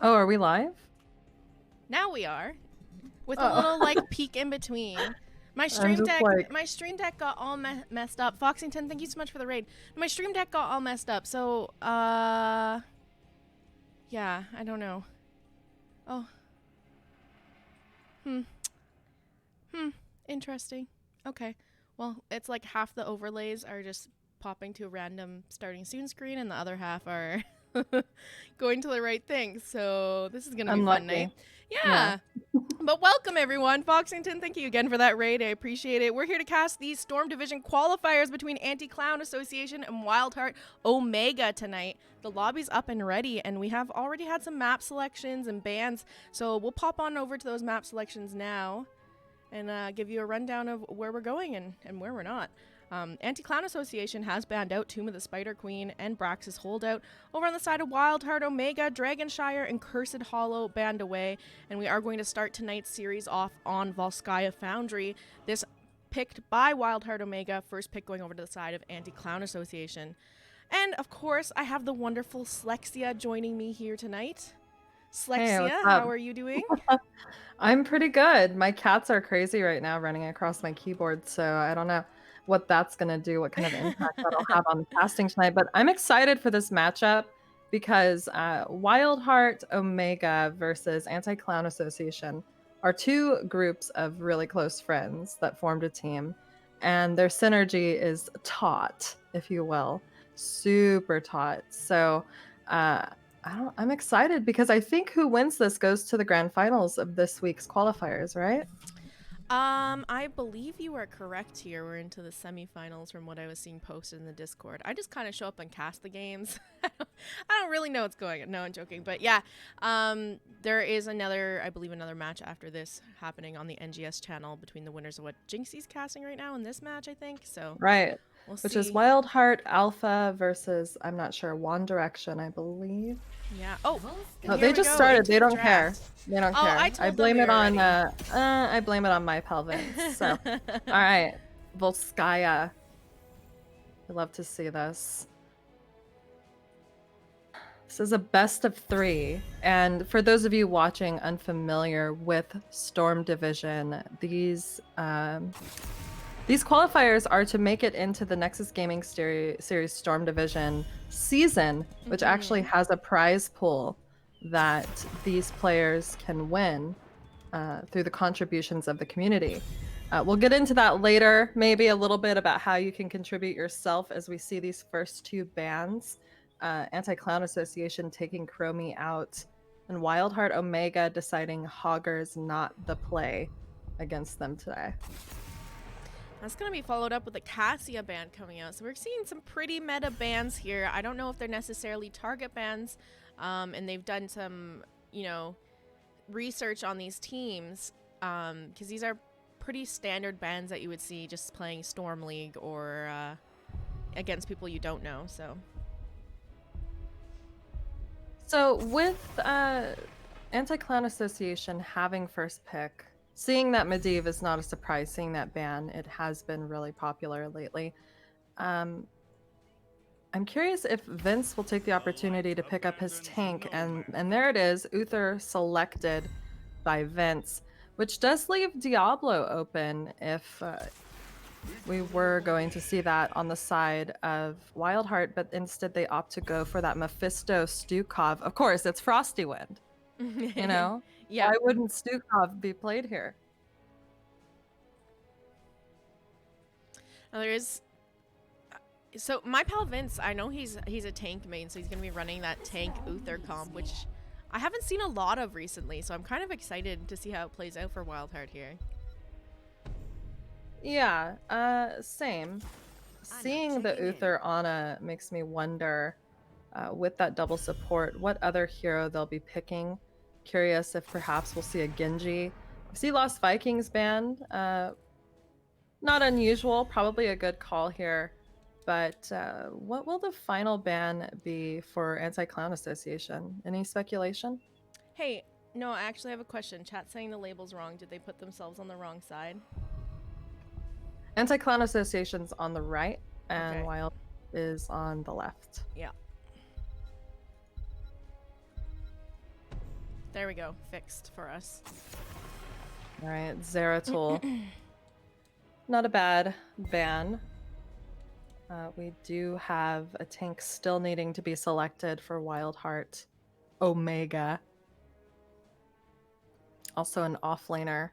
Oh, are we live? Now we are, with a Oh, little like peek in between. My I'm stream just deck, like, my stream deck got all messed up. Foxington, thank you so much for the raid. My stream deck got all messed up. So, yeah, I don't know. Oh, hmm, interesting. Okay, well, it's like half the overlays are just popping to a random starting soon screen, and the other half are going to the right thing. So this is gonna be a fun unlucky. night. Yeah. Yeah. But welcome everyone. Foxington, thank you again for that raid. I appreciate it. We're here to cast these Storm Division qualifiers between Anti-Clown Association and WildHeart Omega tonight. The lobby's up and ready, and we have already had some map selections and bans. So we'll pop on over to those map selections now and give you a rundown of where we're going and where we're not. Anti-Clown Association has banned out Tomb of the Spider Queen and Brax's Holdout. Over on the side of WildHeart Omega, Dragonshire and Cursed Hollow banned away. And we are going to start tonight's series off on Volskaya Foundry. This picked by WildHeart Omega, first pick going over to the side of Anti-Clown Association. And of course, I have the wonderful Slexia joining me here tonight. Hey, what's Slexia, up? how are you doing? I'm pretty good. My cats are crazy right now running across my keyboard, so I don't know what that's going to do, what kind of impact that'll have on the casting tonight. But I'm excited for this matchup because WildHeart Omega versus Anti-Clown Association are two groups of really close friends that formed a team, and their synergy is taut, if you will, super taut. So, I'm excited because I think who wins this goes to the grand finals of this week's qualifiers, right? I believe you are correct here. We're into the semifinals from what I was seeing posted in the Discord. I just kind of show up and cast the games. I don't really know what's going on. No, I'm joking. But yeah, there is another, I believe, another match after this happening on the NGS channel between the winners of what Jinxie's casting right now in this match, I think. So Right. we'll Which is see. WildHeart Alpha versus, I'm not sure, One Direction, I believe. Yeah. Oh, and Oh, here they we just go started. into They the don't care. draft. They don't Oh, I care. I told them blame we it were on ready. I blame it on my pelvins. So, all right, Volskaya. I love to see this. This is a best of 3. And for those of you watching unfamiliar with Storm Division, these qualifiers are to make it into the Nexus Gaming Series Storm Division season, which actually has a prize pool that these players can win through the contributions of the community. We'll get into that later, maybe a little bit about how you can contribute yourself as we see these first two bans. Anti-Clown Association taking Chromie out, and WildHeart Omega deciding Hogger's not the play against them today. That's going to be followed up with a Cassia band coming out. So we're seeing some pretty meta bands here. I don't know if they're necessarily target bands, and they've done some, research on these teams, because these are pretty standard bands that you would see just playing Storm League or against people you don't know. So with Anti-Clown Association having first pick, seeing that Medivh is not a surprise, seeing that ban, it has been really popular lately. I'm curious if Vince will take the opportunity to pick up his tank, and there it is, Uther selected by Vince, which does leave Diablo open if we were going to see that on the side of WildHeart, but instead they opt to go for that Mephisto Stukov. Of course, it's Frosty Wind. You know? Yeah. Why wouldn't Stukov be played here? Now there is. So my pal Vince, I know he's a tank main, so he's gonna be running that tank Uther comp, which I haven't seen a lot of recently. So I'm kind of excited to see how it plays out for WildHeart here. Yeah, same. Seeing the Uther Ana makes me wonder, with that double support, what other hero they'll be picking. Curious if perhaps we'll see a Genji. I see Lost Vikings banned. Not unusual, probably a good call here. But what will the final ban be for Anti-Clown Association? Any speculation? Hey, no, I actually have a question. Chat saying the label's wrong. Did they put themselves on the wrong side? Anti-Clown Association's on the right, and Okay. Wild is on the left. Yeah. There we go. Fixed for us. All right, Zeratul. Not a bad ban. We do have a tank still needing to be selected for WildHeart Omega. Also an offlaner.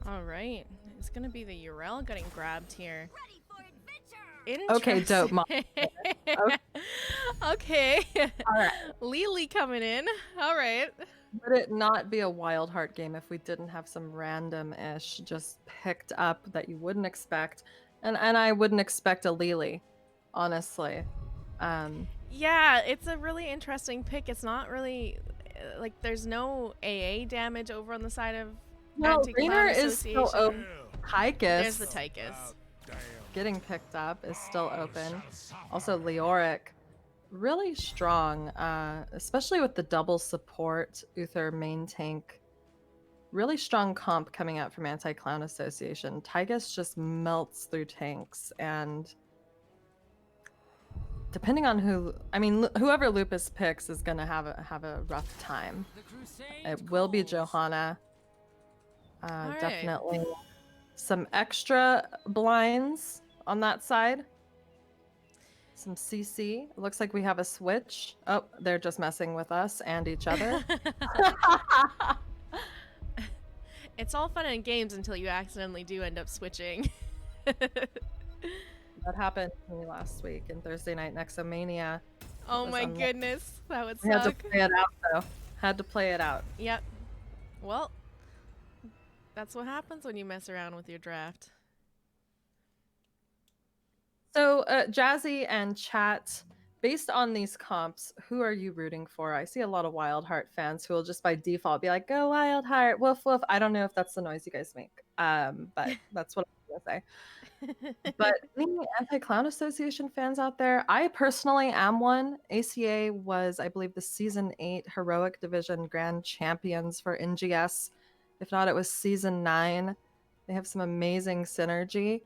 All right. It's going to be the Urel getting grabbed here. Okay, dope. Okay. Okay. All right. Lily coming in. All right. Would it not be a WildHeart game if we didn't have some random-ish just picked up that you wouldn't expect? And I wouldn't expect a Lily, honestly. Yeah, it's a really interesting pick. It's not really like there's no AA damage over on the side of Anti-Clown Association. Is still open. Tychus. There's the Tychus. Getting picked up is still open. Also Leoric, really strong, especially with the double support Uther main tank. Really strong comp coming out from Anti-Clown Association. Tychus just melts through tanks, and depending on whoever Lupus picks is gonna have a rough time. It will be Johanna. Right. Definitely some extra blinds on that side. Some CC. It looks like we have a switch. Oh, they're just messing with us and each other. It's all fun and games until you accidentally do end up switching. That happened to me last week in Thursday Night Nexomania. Oh my goodness, that would We had to suck. play it out though. Had to play it out. Yep. Well, that's what happens when you mess around with your draft. So, Jazzy and chat, based on these comps, who are you rooting for? I see a lot of WildHeart fans who will just by default be like, "Go WildHeart, woof woof." I don't know if that's the noise you guys make, but that's what I'm gonna say. But any Anti-Clown Association fans out there, I personally am one. ACA was, I believe, the Season 8 Heroic Division Grand Champions for NGS. If not, it was Season 9. They have some amazing synergy.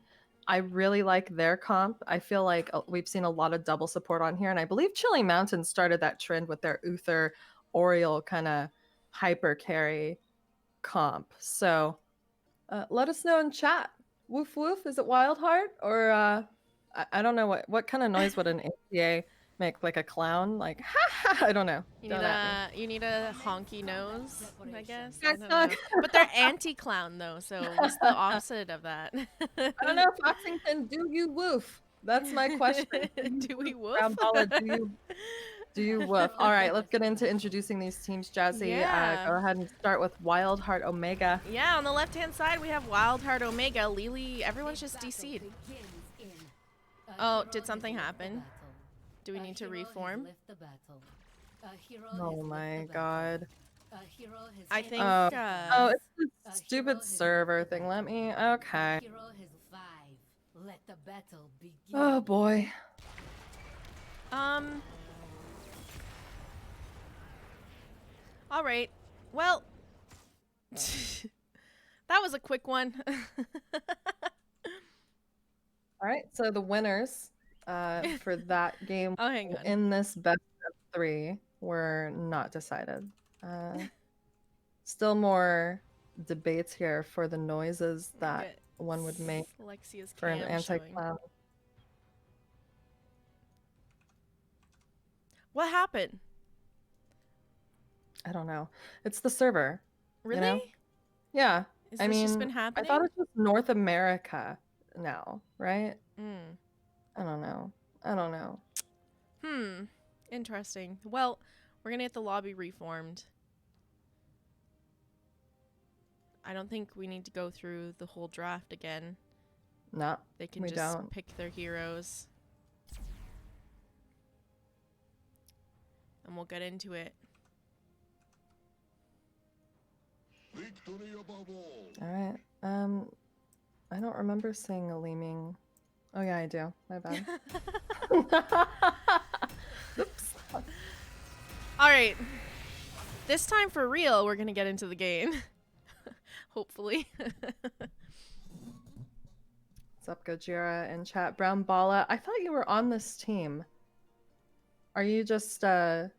I really like their comp. I feel like we've seen a lot of double support on here, and I believe Chilling Mountain started that trend with their Uther Oriole kind of hyper carry comp. So let us know in chat. Woof woof, is it WildHeart? Or I don't know what kind of noise would an ACA make, like a clown? Like ha ha, I don't know. You need a honky nose, I guess. I Yes, don't know. But they're anti-clown though, so what's the opposite of that? I don't know, Foxington, do you woof? That's my question. Do we woof? Brown do you woof? All right, let's get into introducing these teams, Jazzy. Yeah. Go ahead and start with WildHeart Omega. Yeah, on the left-hand side we have WildHeart Omega. Lily, everyone's just DC'd. Oh, did something happen? Do we need to reform? Oh my god. I think. Oh, it's this stupid server thing. Let me. Okay. Oh boy. All right. Well, that was a quick one. All right. So the winners for that game Oh, hang on. in this best of 3 were not decided. Still more debates here for the noises that one would make Alexia's for an cam anti-clown. What happened? I don't know. It's the server. Really? You know? Yeah. Is I this mean, just been happening? I thought it was North America now, right? Mm. I don't know. I don't know. Interesting. Well, we're gonna get the lobby reformed. I don't think we need to go through the whole draft again. No, They can we just don't. pick their heroes. And we'll get into it. All right. I don't remember seeing a Leeming. Oh yeah, I do. My bad. Oops. All right. This time for real, we're going to get into the game. Hopefully. What's up, Gojira in chat? Brown Bala. I thought you were on this team. Are you just How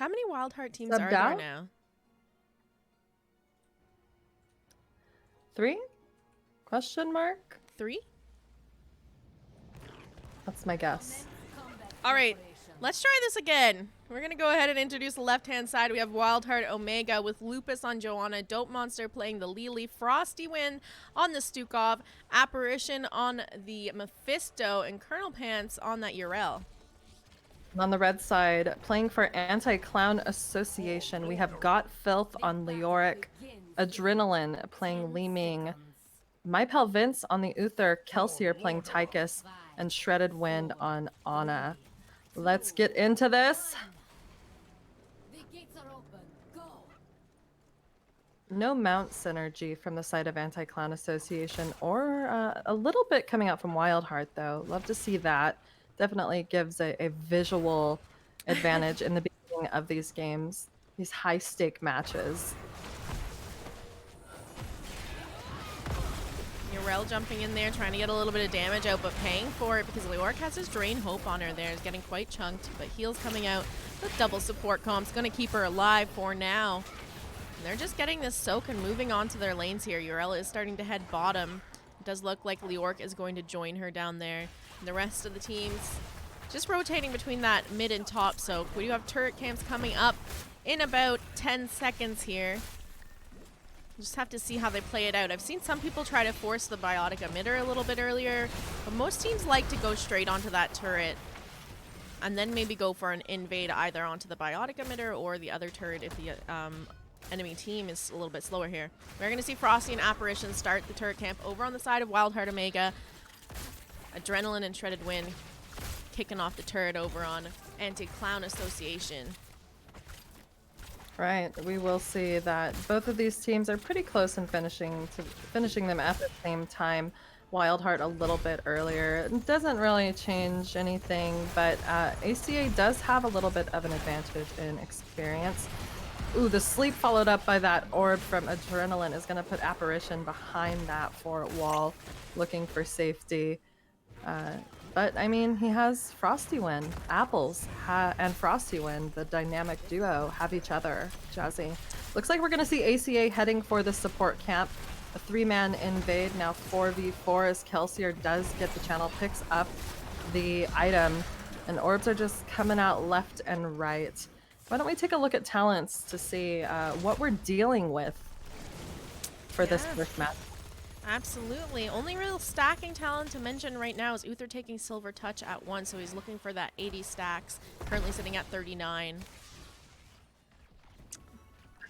many WildHeart teams are subbed there out? now? 3? Question mark? 3? That's my guess. All right, let's try this again. We're going to go ahead and introduce the left-hand side. We have WildHeart Omega with Lupus on Joanna, Dope Monster playing the Lily, Frosty Wind on the Stukov, Apparition on the Mephisto, and Colonel Pants on that Urel. On the red side, playing for Anti-Clown Association, we have Got Filth on Leoric, Adrenaline playing Li Ming, My Pal Vince on the Uther, Kelsier playing Tychus, and Shredded Wind on Anna. Let's get into this. No mount synergy from the side of Anti-Clown Association, or a little bit coming out from WildHeart, though. Love to see that. Definitely gives a visual advantage in the beginning of these games, these high-stake matches. Urel jumping in there, trying to get a little bit of damage out, but paying for it because Leoric has his Drain Hope on her there. Is getting quite chunked, but heals coming out. The double support comp's going to keep her alive for now. And they're just getting this soak and moving on to their lanes here. Urel is starting to head bottom. It does look like Leoric is going to join her down there. And the rest of the teams just rotating between that mid and top soak. We do have turret camps coming up in about 10 seconds here. Just have to see how they play it out. I've seen some people try to force the biotic emitter a little bit earlier, but most teams like to go straight onto that turret and then maybe go for an invade either onto the biotic emitter or the other turret if the enemy team is a little bit slower here. We're going to see Frosty and Apparition start the turret camp over on the side of WildHeart Omega. Adrenaline and Shredded Wind kicking off the turret over on Anti-Clown Association. Right, we will see that both of these teams are pretty close in finishing them at the same time. WildHeart a little bit earlier. It doesn't really change anything, but ACA does have a little bit of an advantage in experience. Ooh, the sleep followed up by that orb from Adrenaline is going to put Apparition behind that fort wall, looking for safety. But, I mean, he has Frosty Wind. Apples and Frosty Wind, the dynamic duo, have each other. Jazzy. Looks like we're going to see ACA heading for the support camp. A 3-man invade, now 4v4 as Kelsier does get the channel, picks up the item, and orbs are just coming out left and right. Why don't we take a look at talents to see what we're dealing with for this first match? Absolutely. Only real stacking talent to mention right now is Uther taking Silver Touch at 1, so he's looking for that 80 stacks. Currently sitting at 39.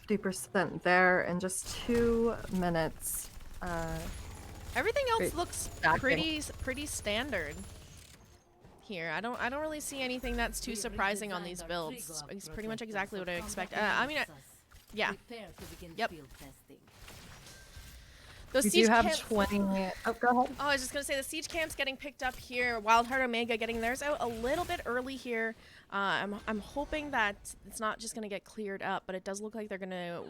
50% there in just 2 minutes. Everything else looks pretty standard here. I don't really see anything that's too surprising on these builds. It's pretty much exactly what I expect. Yeah. Yep. Those we siege do have camps, 20. Oh, go ahead. Oh, I was just gonna say the siege camp's getting picked up here. WildHeart Omega getting theirs out a little bit early here. I'm hoping that it's not just gonna get cleared up, but it does look like they're gonna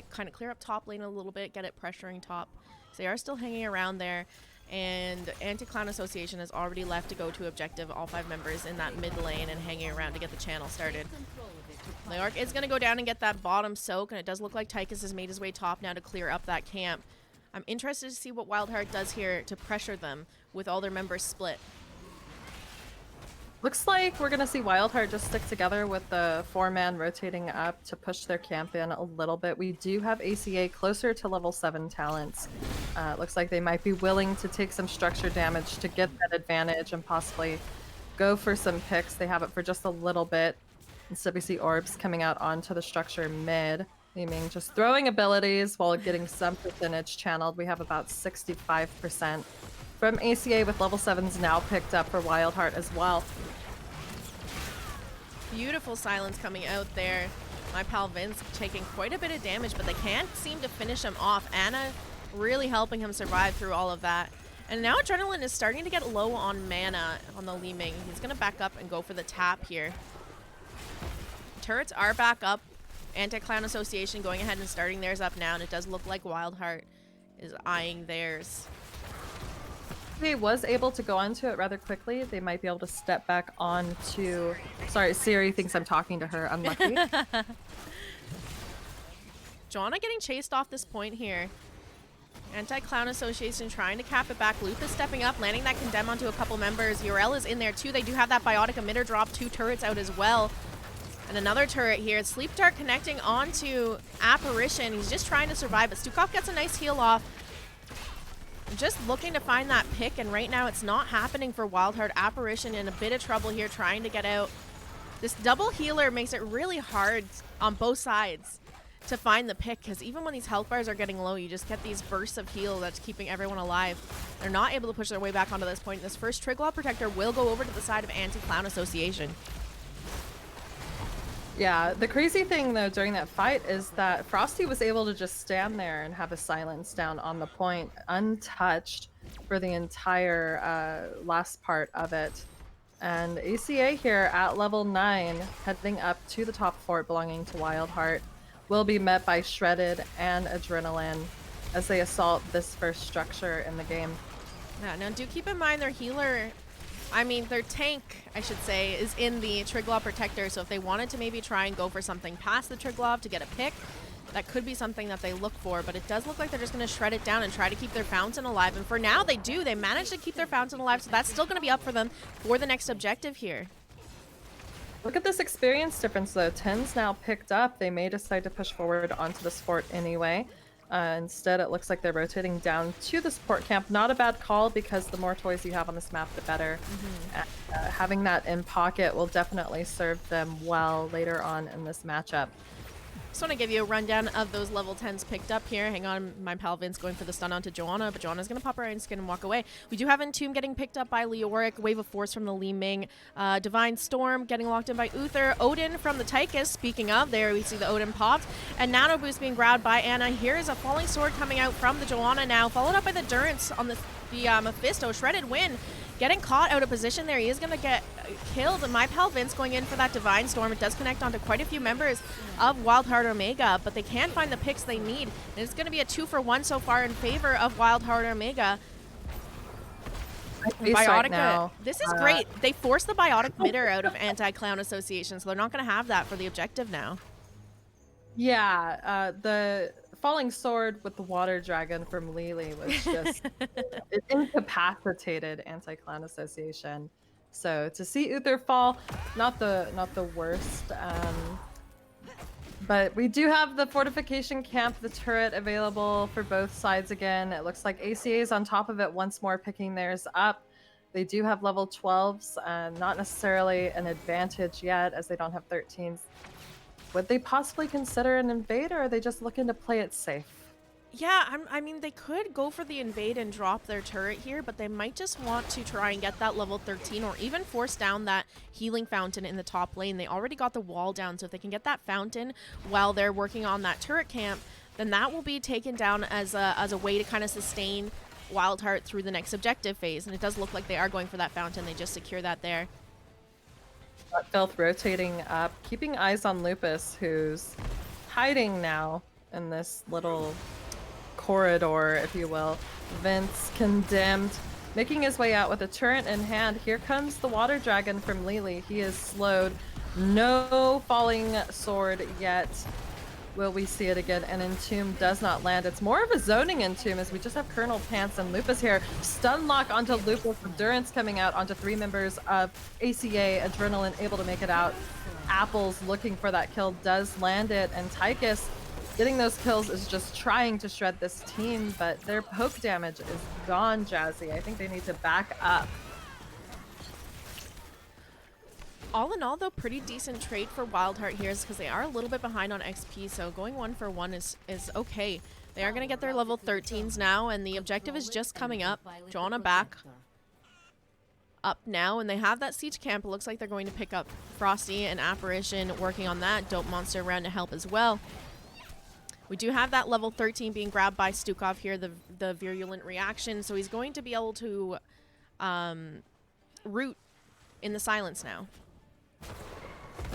kind of clear up top lane a little bit, get it pressuring top. So they are still hanging around there. And Anti-Clown Association has already left to go to objective, all 5 members in that mid lane and hanging around to get the channel started. Leoric is going to go down and get that bottom soak, and it does look like Tychus has made his way top now to clear up that camp. I'm interested to see what WildHeart does here to pressure them with all their members split. Looks like we're going to see WildHeart just stick together with the 4-man rotating up to push their camp in a little bit. We do have ACA closer to level 7 talents. Looks like they might be willing to take some structure damage to get that advantage and possibly go for some picks. They have it for just a little bit. Instead we see orbs coming out onto the structure mid. Aiming just throwing abilities while getting some percentage channeled. We have about 65% from ACA with level 7s now picked up for WildHeart as well. Beautiful silence coming out there. My pal Vince taking quite a bit of damage, but they can't seem to finish him off. Anna really helping him survive through all of that. And now Adrenaline is starting to get low on mana on the Li Ming. He's going to back up and go for the tap here. Turrets are back up. Anti-Clown Association going ahead and starting theirs up now, and it does look like WildHeart is eyeing theirs. ACA was able to go onto it rather quickly. They might be able to step back onto... Sorry, Siri thinks I'm talking to her. Unlucky. Joanna getting chased off this point here. Anti-Clown Association trying to cap it back. Lupus stepping up, landing that condemn onto a couple members. Urel is in there too. They do have that biotic emitter drop. 2 turrets out as well. And another turret here. Sleep Dart connecting onto Apparition. He's just trying to survive, but Stukov gets a nice heal off. Just looking to find that pick, and right now it's not happening for WildHeart. Apparition in a bit of trouble here trying to get out. This double healer makes it really hard on both sides to find the pick, because even when these health bars are getting low, you just get these bursts of heal that's keeping everyone alive. They're not able to push their way back onto this point. This first Triglaw Protector will go over to the side of Anti-Clown Association. Yeah, the crazy thing though during that fight is that Frosty was able to just stand there and have a silence down on the point, untouched for the entire last part of it. And ACA here at level 9, heading up to the top fort belonging to WildHeart, will be met by Shredded and Adrenaline as they assault this first structure in the game. Yeah, now do keep in mind their healer, their tank, I should say, is in the Triglaw Protector, so if they wanted to maybe try and go for something past the Triglaw to get a pick, that could be something that they look for, but it does look like they're just going to shred it down and try to keep their fountain alive, and for now they do. They managed to keep their fountain alive, so that's still going to be up for them for the next objective here. Look at this experience difference though. 10's now picked up. They may decide to push forward onto the fort anyway. Instead, it looks like they're rotating down to the support camp. Not a bad call, because the more toys you have on this map, the better. And, having that in pocket will definitely serve them well later on in this matchup. Just want to give you a rundown of those level 10s picked up here. Hang on, my pal Vince going for the stun onto Joanna, but Joanna's going to pop her iron skin and walk away. We do have Entomb getting picked up by Leoric, Wave of Force from the Li Ming, Divine Storm getting locked in by Uther, Odin from the Tychus. Speaking of, there we see the Odin popped, and Nano Boost being grabbed by Anna. Here is a Falling Sword coming out from the Joanna now, followed up by the Durance on the Mephisto. Shredded win. Getting caught out of position there. He is going to get killed. And my pal Vince going in for that Divine Storm. It does connect onto quite a few members of WildHeart Omega, but they can find the picks they need. And it's going to be a 2-for-1 so far in favor of WildHeart Omega. Right now, this is great. They forced the Biotic Mitter out of Anti-Clown Association, so they're not going to have that for the objective now. Yeah, the Falling Sword with the Water Dragon from Lily was just it incapacitated Anti-Clown Association. So to see Uther fall, not the worst. But we do have the fortification camp, the turret available for both sides again. It looks like ACA is on top of it once more, picking theirs up. They do have level 12s, not necessarily an advantage yet as they don't have 13s. Would they possibly consider an invade, or are they just looking to play it safe? Yeah, they could go for the invade and drop their turret here, but they might just want to try and get that level 13 or even force down that healing fountain in the top lane. They already got the wall down, so if they can get that fountain while they're working on that turret camp, then that will be taken down as a way to kind of sustain WildHeart through the next objective phase. And it does look like they are going for that fountain. They just secure that there. Filth rotating up, keeping eyes on Lupus, who's hiding now in this little corridor, if you will. Vince condemned, making his way out with a turret in hand. Here comes the Water Dragon from Lily. He is slowed. No Falling Sword yet. Will we see it again? And Entomb does not land. It's more of a zoning Entomb, as we just have Colonel Pants and Lupus here. Stun lock onto Lupus. Durance coming out onto 3 members of ACA. Adrenaline able to make it out. Apples looking for that kill, does land it. And Tychus getting those kills is just trying to shred this team, but their poke damage is gone, Jazzy. I think they need to back up. All in all, though, pretty decent trade for WildHeart here, because they are a little bit behind on XP, so going 1-for-1 is okay. They are going to get their level 13s now, and the objective is just coming up. Joanna back up now, and they have that siege camp. It looks like they're going to pick up Frosty and Apparition working on that. Dope Monster around to help as well. We do have that level 13 being grabbed by Stukov here, the Virulent Reaction, so he's going to be able to root in the silence now.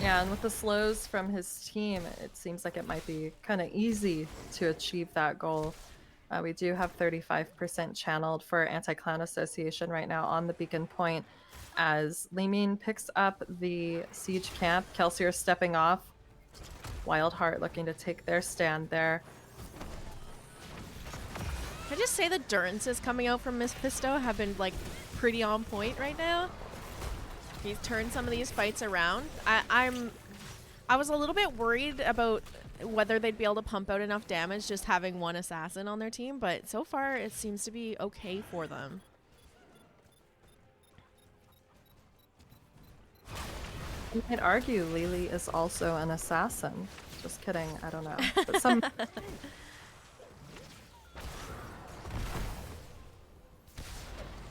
Yeah, and with the slows from his team, it seems like it might be kind of easy to achieve that goal. We do have 35% channeled for Anti-Clown Association right now on the beacon point as Limin picks up the siege camp. Kelsier stepping off. WildHeart looking to take their stand there. Can I just say the Durances coming out from Miss Pisto have been like pretty on point right now. He's turned some of these fights around. I was a little bit worried about whether they'd be able to pump out enough damage just having one assassin on their team, but so far it seems to be okay for them. You might argue Lily is also an assassin. Just kidding, I don't know. But some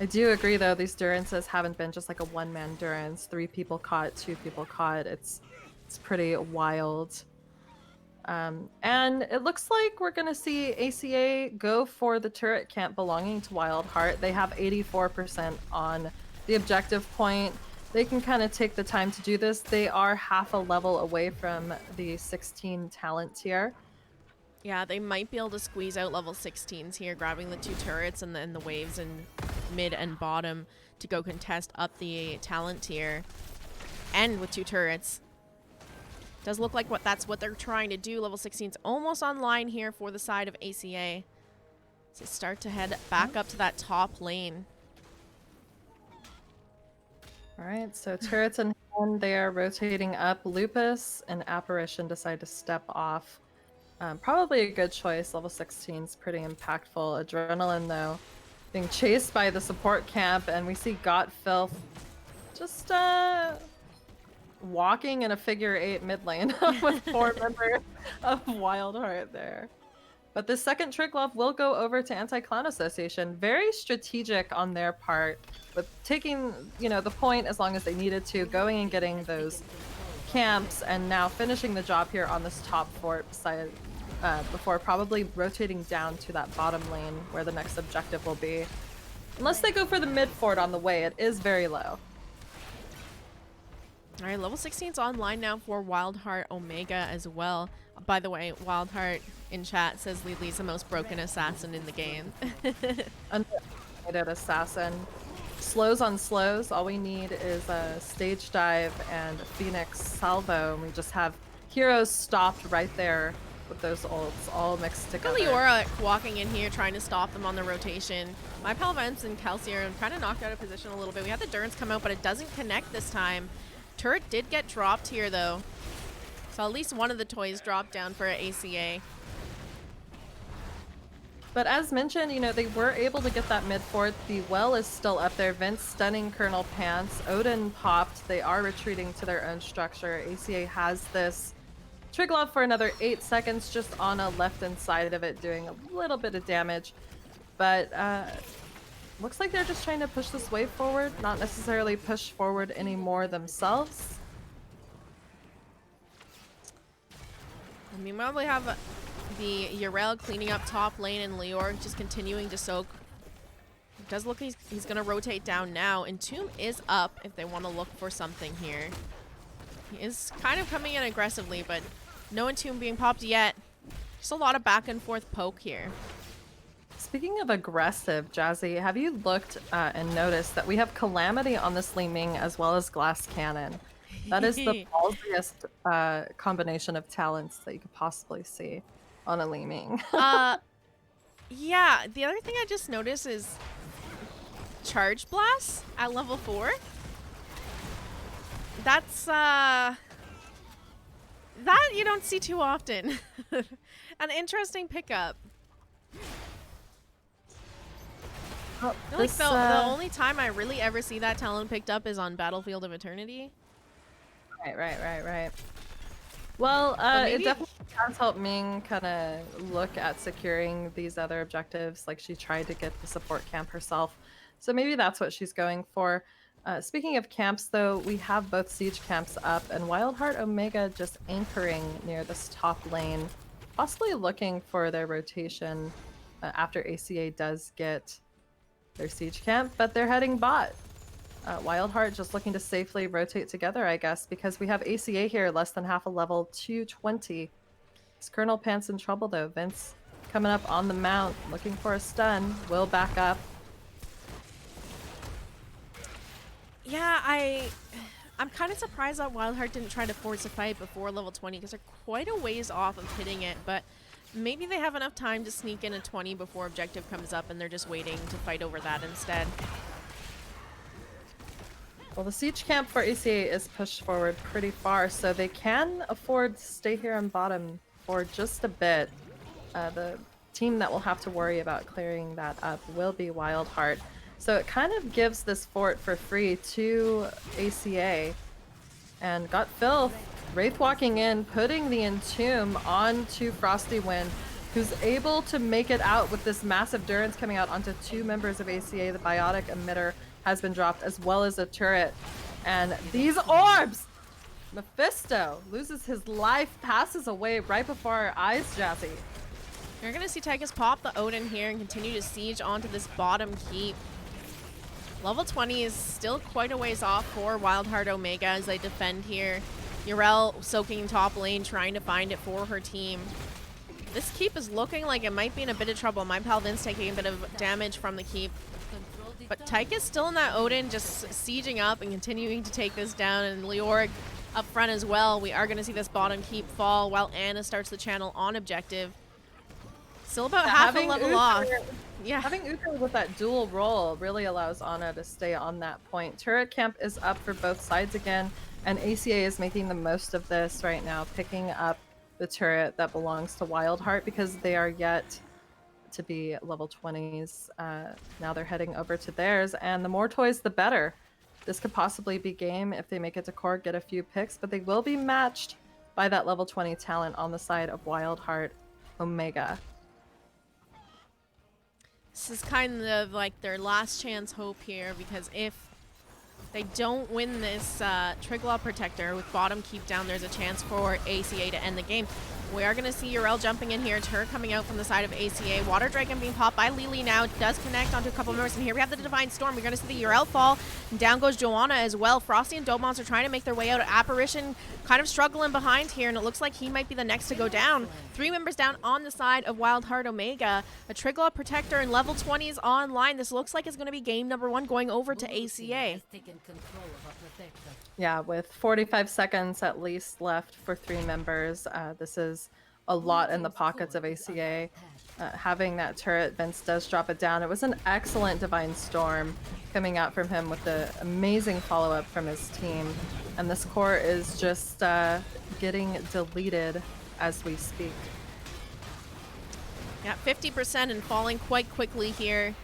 I do agree though, these Durances haven't been just like a one-man Durance. 3 people caught, 2 people caught. It's pretty wild. And it looks like we're gonna see ACA go for the turret camp belonging to WildHeart. They have 84% on the objective point. They can kind of take the time to do this. They are half a level away from the 16 talent tier. Yeah, they might be able to squeeze out level 16s here, grabbing the 2 turrets and then the waves in mid and bottom to go contest up the talent tier. And with 2 turrets. Does look like that's what they're trying to do. Level 16's almost online here for the side of ACA. So start to head back up to that top lane. All right, so turrets in hand, they are rotating up. Lupus and Apparition decide to step off. Probably a good choice. Level 16 is pretty impactful. Adrenaline, though, being chased by the support camp, and we see Got Filth just walking in a figure 8 mid lane with 4 members of WildHeart there. But the second Triglav will go over to Anti-Clown Association. Very strategic on their part, with taking, you know, the point as long as they needed to, going and getting those camps, and now finishing the job here on this top fort side before probably rotating down to that bottom lane where the next objective will be. Unless they go for the mid fort on the way, it is very low. All right, level 16's online now for WildHeart Omega as well. By the way, WildHeart in chat says Lily's the most broken assassin in the game. Underrated assassin. Slows on slows. All we need is a stage dive and a Phoenix salvo, and we just have heroes stopped right there with those ults all mixed together. Leora walking in here trying to stop them on the rotation. My Palvents and Kelsier kind of knocked out of position a little bit. We had the Durance come out, but it doesn't connect this time. Turret did get dropped here though. So at least one of the toys dropped down for ACA. But as mentioned, you know, they were able to get that mid fort. The well is still up there. Vince stunning Colonel Pants. Odin popped. They are retreating to their own structure. ACA has this Triglav for another 8 seconds just on a left-hand side of it, doing a little bit of damage. But looks like they're just trying to push this wave forward, not necessarily push forward anymore themselves. I mean, we have the Yrel cleaning up top lane and Leor just continuing to soak. It does look like he's going to rotate down now. Entomb is up if they want to look for something here. He is kind of coming in aggressively, but no Entomb being popped yet. Just a lot of back and forth poke here. Speaking of aggressive, Jazzy, have you looked and noticed that we have Calamity on this Li Ming as well as Glass Cannon? That is the ballsiest combination of talents that you could possibly see on a Li Ming. Yeah, the other thing I just noticed is Charge Blast at level 4. That's that you don't see too often. An interesting pickup. Well, I feel like the only time I really ever see that talent picked up is on Battlefield of Eternity. Right. Well, it definitely has helped Ming kind of look at securing these other objectives. Like, she tried to get the support camp herself. So maybe that's what she's going for. Speaking of camps, though, we have both siege camps up, and WildHeart Omega just anchoring near this top lane, possibly looking for their rotation after ACA does get their siege camp, but they're heading bot. WildHeart just looking to safely rotate together, I guess, because we have ACA here less than half a level, 220. Is Colonel Pants in trouble, though? Vince coming up on the mount, looking for a stun. Will back up. Yeah, I'm kind of surprised that WildHeart didn't try to force a fight before level 20 because they're quite a ways off of hitting it, but maybe they have enough time to sneak in a 20 before objective comes up and they're just waiting to fight over that instead. Well, the siege camp for ACA is pushed forward pretty far, so they can afford to stay here on bottom for just a bit. The team that will have to worry about clearing that up will be WildHeart. So it kind of gives this fort for free to ACA. And got Filth, Wraith walking in, putting the Entomb onto Frosty Wind, who's able to make it out with this massive Durance coming out onto 2 members of ACA. The Biotic Emitter has been dropped, as well as a turret. And these orbs! Mephisto loses his life, passes away right before our eyes, Jazzy. You're going to see Tychus pop the Odin here and continue to siege onto this bottom keep. Level 20 is still quite a ways off for WildHeart Omega as they defend here. Urel soaking top lane, trying to find it for her team. This keep is looking like it might be in a bit of trouble. My pal Vince taking a bit of damage from the keep. But Tychus still in that Odin, just sieging up and continuing to take this down. And Leoric up front as well. We are going to see this bottom keep fall while Anna starts the channel on objective. Still about half a level off. Yeah. Having Uther with that dual role really allows Anna to stay on that point. Turret camp is up for both sides again, and ACA is making the most of this right now, picking up the turret that belongs to WildHeart because they are yet to be level 20s. Now they're heading over to theirs, and the more toys, the better. This could possibly be game if they make it to core, get a few picks, but they will be matched by that level 20 talent on the side of WildHeart Omega. This is kind of like their last chance hope here, because if they don't win this Triglaw Protector with bottom keep down, there's a chance for ACA to end the game. We are going to see Urel jumping in here. Tur coming out from the side of ACA. Water Dragon being popped by Lily now. Does connect onto a couple members. And here we have the Divine Storm. We're going to see the Urel fall. And down goes Joanna as well. Frosty and Dope Monster trying to make their way out. Apparition kind of struggling behind here. And it looks like he might be the next to go down. 3 members down on the side of WildHeart Omega. A Triglaw Protector and level 20s online. This looks like it's going to be game number 1 going over to ACA. Yeah, with 45 seconds at least left for 3 members. This is a lot in the pockets of ACA. Having that turret, Vince does drop it down. It was an excellent Divine Storm coming out from him with the amazing follow-up from his team. And this core is just getting deleted as we speak. Yeah, 50% and falling quite quickly here.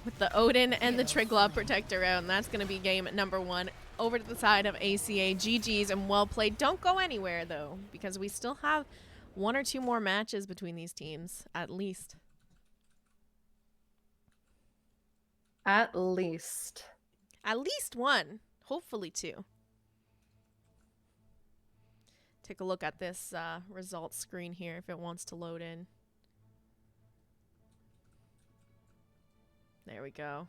With the Odin and the Triglaw Protector out, and that's going to be game number 1 over to the side of ACA. GG's and well played. Don't go anywhere, though, because we still have 1 or 2 more matches between these teams, at least. At least. At least 1. Hopefully 2. Take a look at this results screen here if it wants to load in. There we go.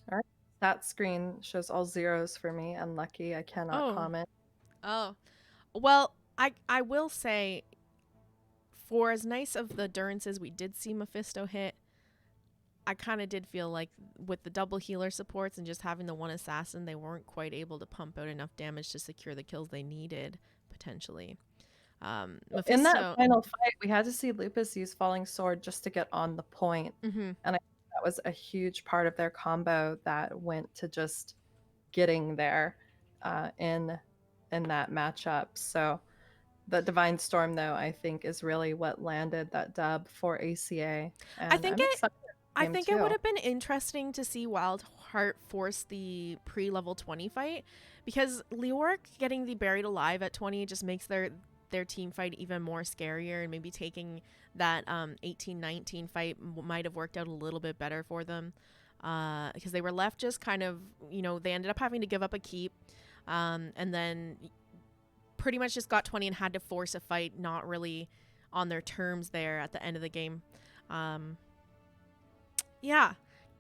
All right. That screen shows all zeros for me. Unlucky. I cannot comment. Oh. Well, I will say, for as nice of the Durances we did see Mephisto hit, I kind of did feel like with the double healer supports and just having the 1 assassin, they weren't quite able to pump out enough damage to secure the kills they needed, potentially. Mephisto, in that final fight, we had to see Lupus use Falling Sword just to get on the point. Mm-hmm. And I think that was a huge part of their combo that went to just getting there in that matchup. So the Divine Storm, though, I think is really what landed that dub for ACA. And I think it would have have been interesting to see WildHeart force the pre-level 20 fight, because Leoric getting the Buried Alive at 20 just makes their team fight even more scarier, and maybe taking that 18-19 fight might have worked out a little bit better for them, because they were left just kind of, they ended up having to give up a keep, and then pretty much just got 20 and had to force a fight, not really on their terms there at the end of the game. Yeah.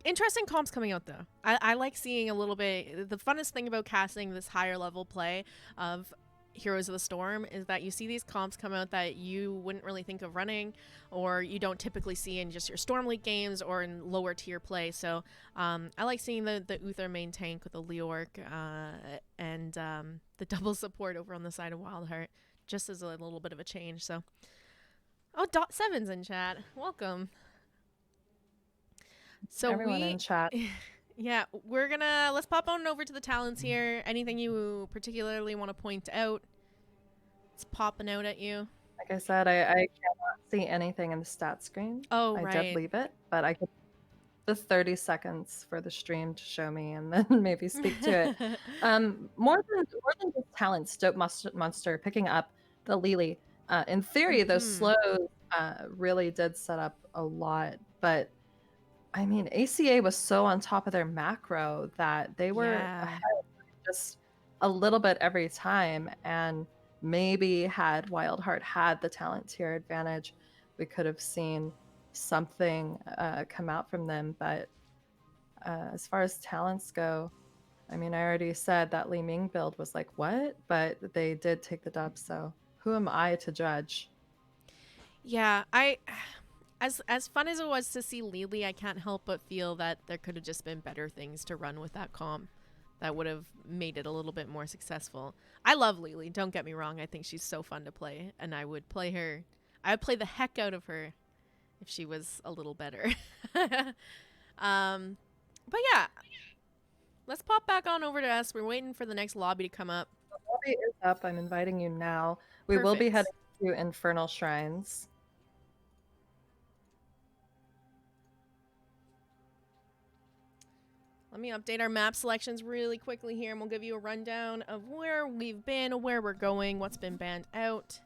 Interesting comps coming out, though. I like seeing a little bit. The funnest thing about casting this higher level play of Heroes of the Storm is that you see these comps come out that you wouldn't really think of running, or you don't typically see in just your Storm League games or in lower tier play. So I like seeing the Uther main tank with the Leorc and the double support over on the side of WildHeart, just as a little bit of a change. So, oh, Dot7's in chat. Welcome. So Everyone in chat. yeah, let's pop on over to the talents here. Anything you particularly want to point out? It's popping out at you. Like I said, I cannot see anything in the stat screen. Oh, I right. did leave it, but I could the 30 seconds for the stream to show me and then maybe speak to it. More than just talent, Stoke Monster picking up the Lily. In theory, those slows really did set up a lot, but I mean, ACA was so on top of their macro that they were ahead just a little bit every time. And maybe had WildHeart had the talent tier advantage, we could have seen something come out from them. But as far as talents go, I mean, I already said that Li Ming build was like, what? But they did take the dub, so who am I to judge? Yeah, as fun as it was to see Lily, I can't help but feel that there could have just been better things to run with that comp that would have made it a little bit more successful. I love Lily, don't get me wrong. I think she's so fun to play, and I would play her. I would play the heck out of her if she was a little better. But yeah, let's pop back on over to us. We're waiting for the next lobby to come up. The lobby is up. I'm inviting you now. We will be heading to Infernal Shrines. Let me update our map selections really quickly here, and we'll give you a rundown of where we've been, where we're going, what's been banned out.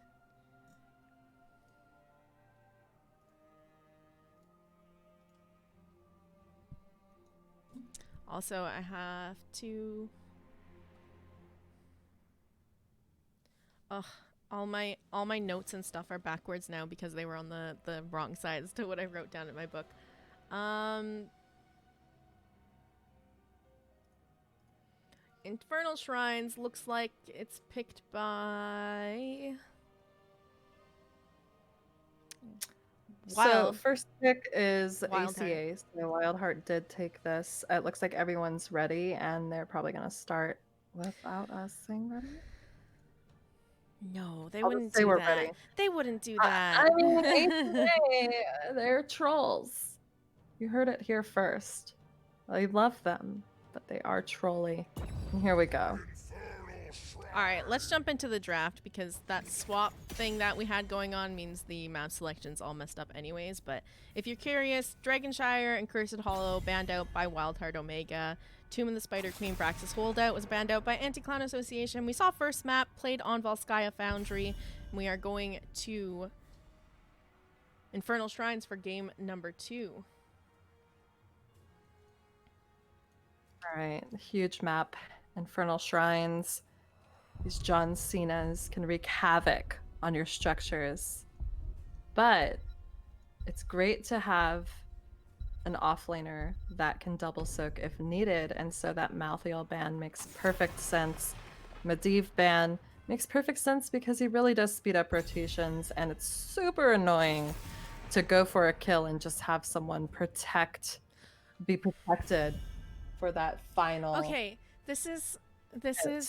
Also, I have to... Ugh, all my notes and stuff are backwards now because they were on the wrong sides to what I wrote down in my book. Infernal Shrines looks like it's picked by... So first pick is ACA. So WildHeart did take this. It looks like everyone's ready, and they're probably going to start without us saying ready. No, they wouldn't do that. Ready. They wouldn't do that. I mean, ACA, they're trolls. You heard it here first. I love them, but they are trolly. And here we go. All right, let's jump into the draft because that swap thing that we had going on means the map selection's all messed up anyways. But if you're curious, Dragonshire and Cursed Hollow banned out by WildHeart Omega. Tomb of the Spider Queen Braxis Holdout was banned out by Anti-Clown Association. We saw first map played on Volskaya Foundry. And we are going to Infernal Shrines for game number 2. All right, huge map. Infernal Shrines. These John Cena's can wreak havoc on your structures. But it's great to have an offlaner that can double soak if needed, and so that Malthael ban makes perfect sense. Medivh ban makes perfect sense because he really does speed up rotations, and it's super annoying to go for a kill and just have someone be protected for that final. Okay, this is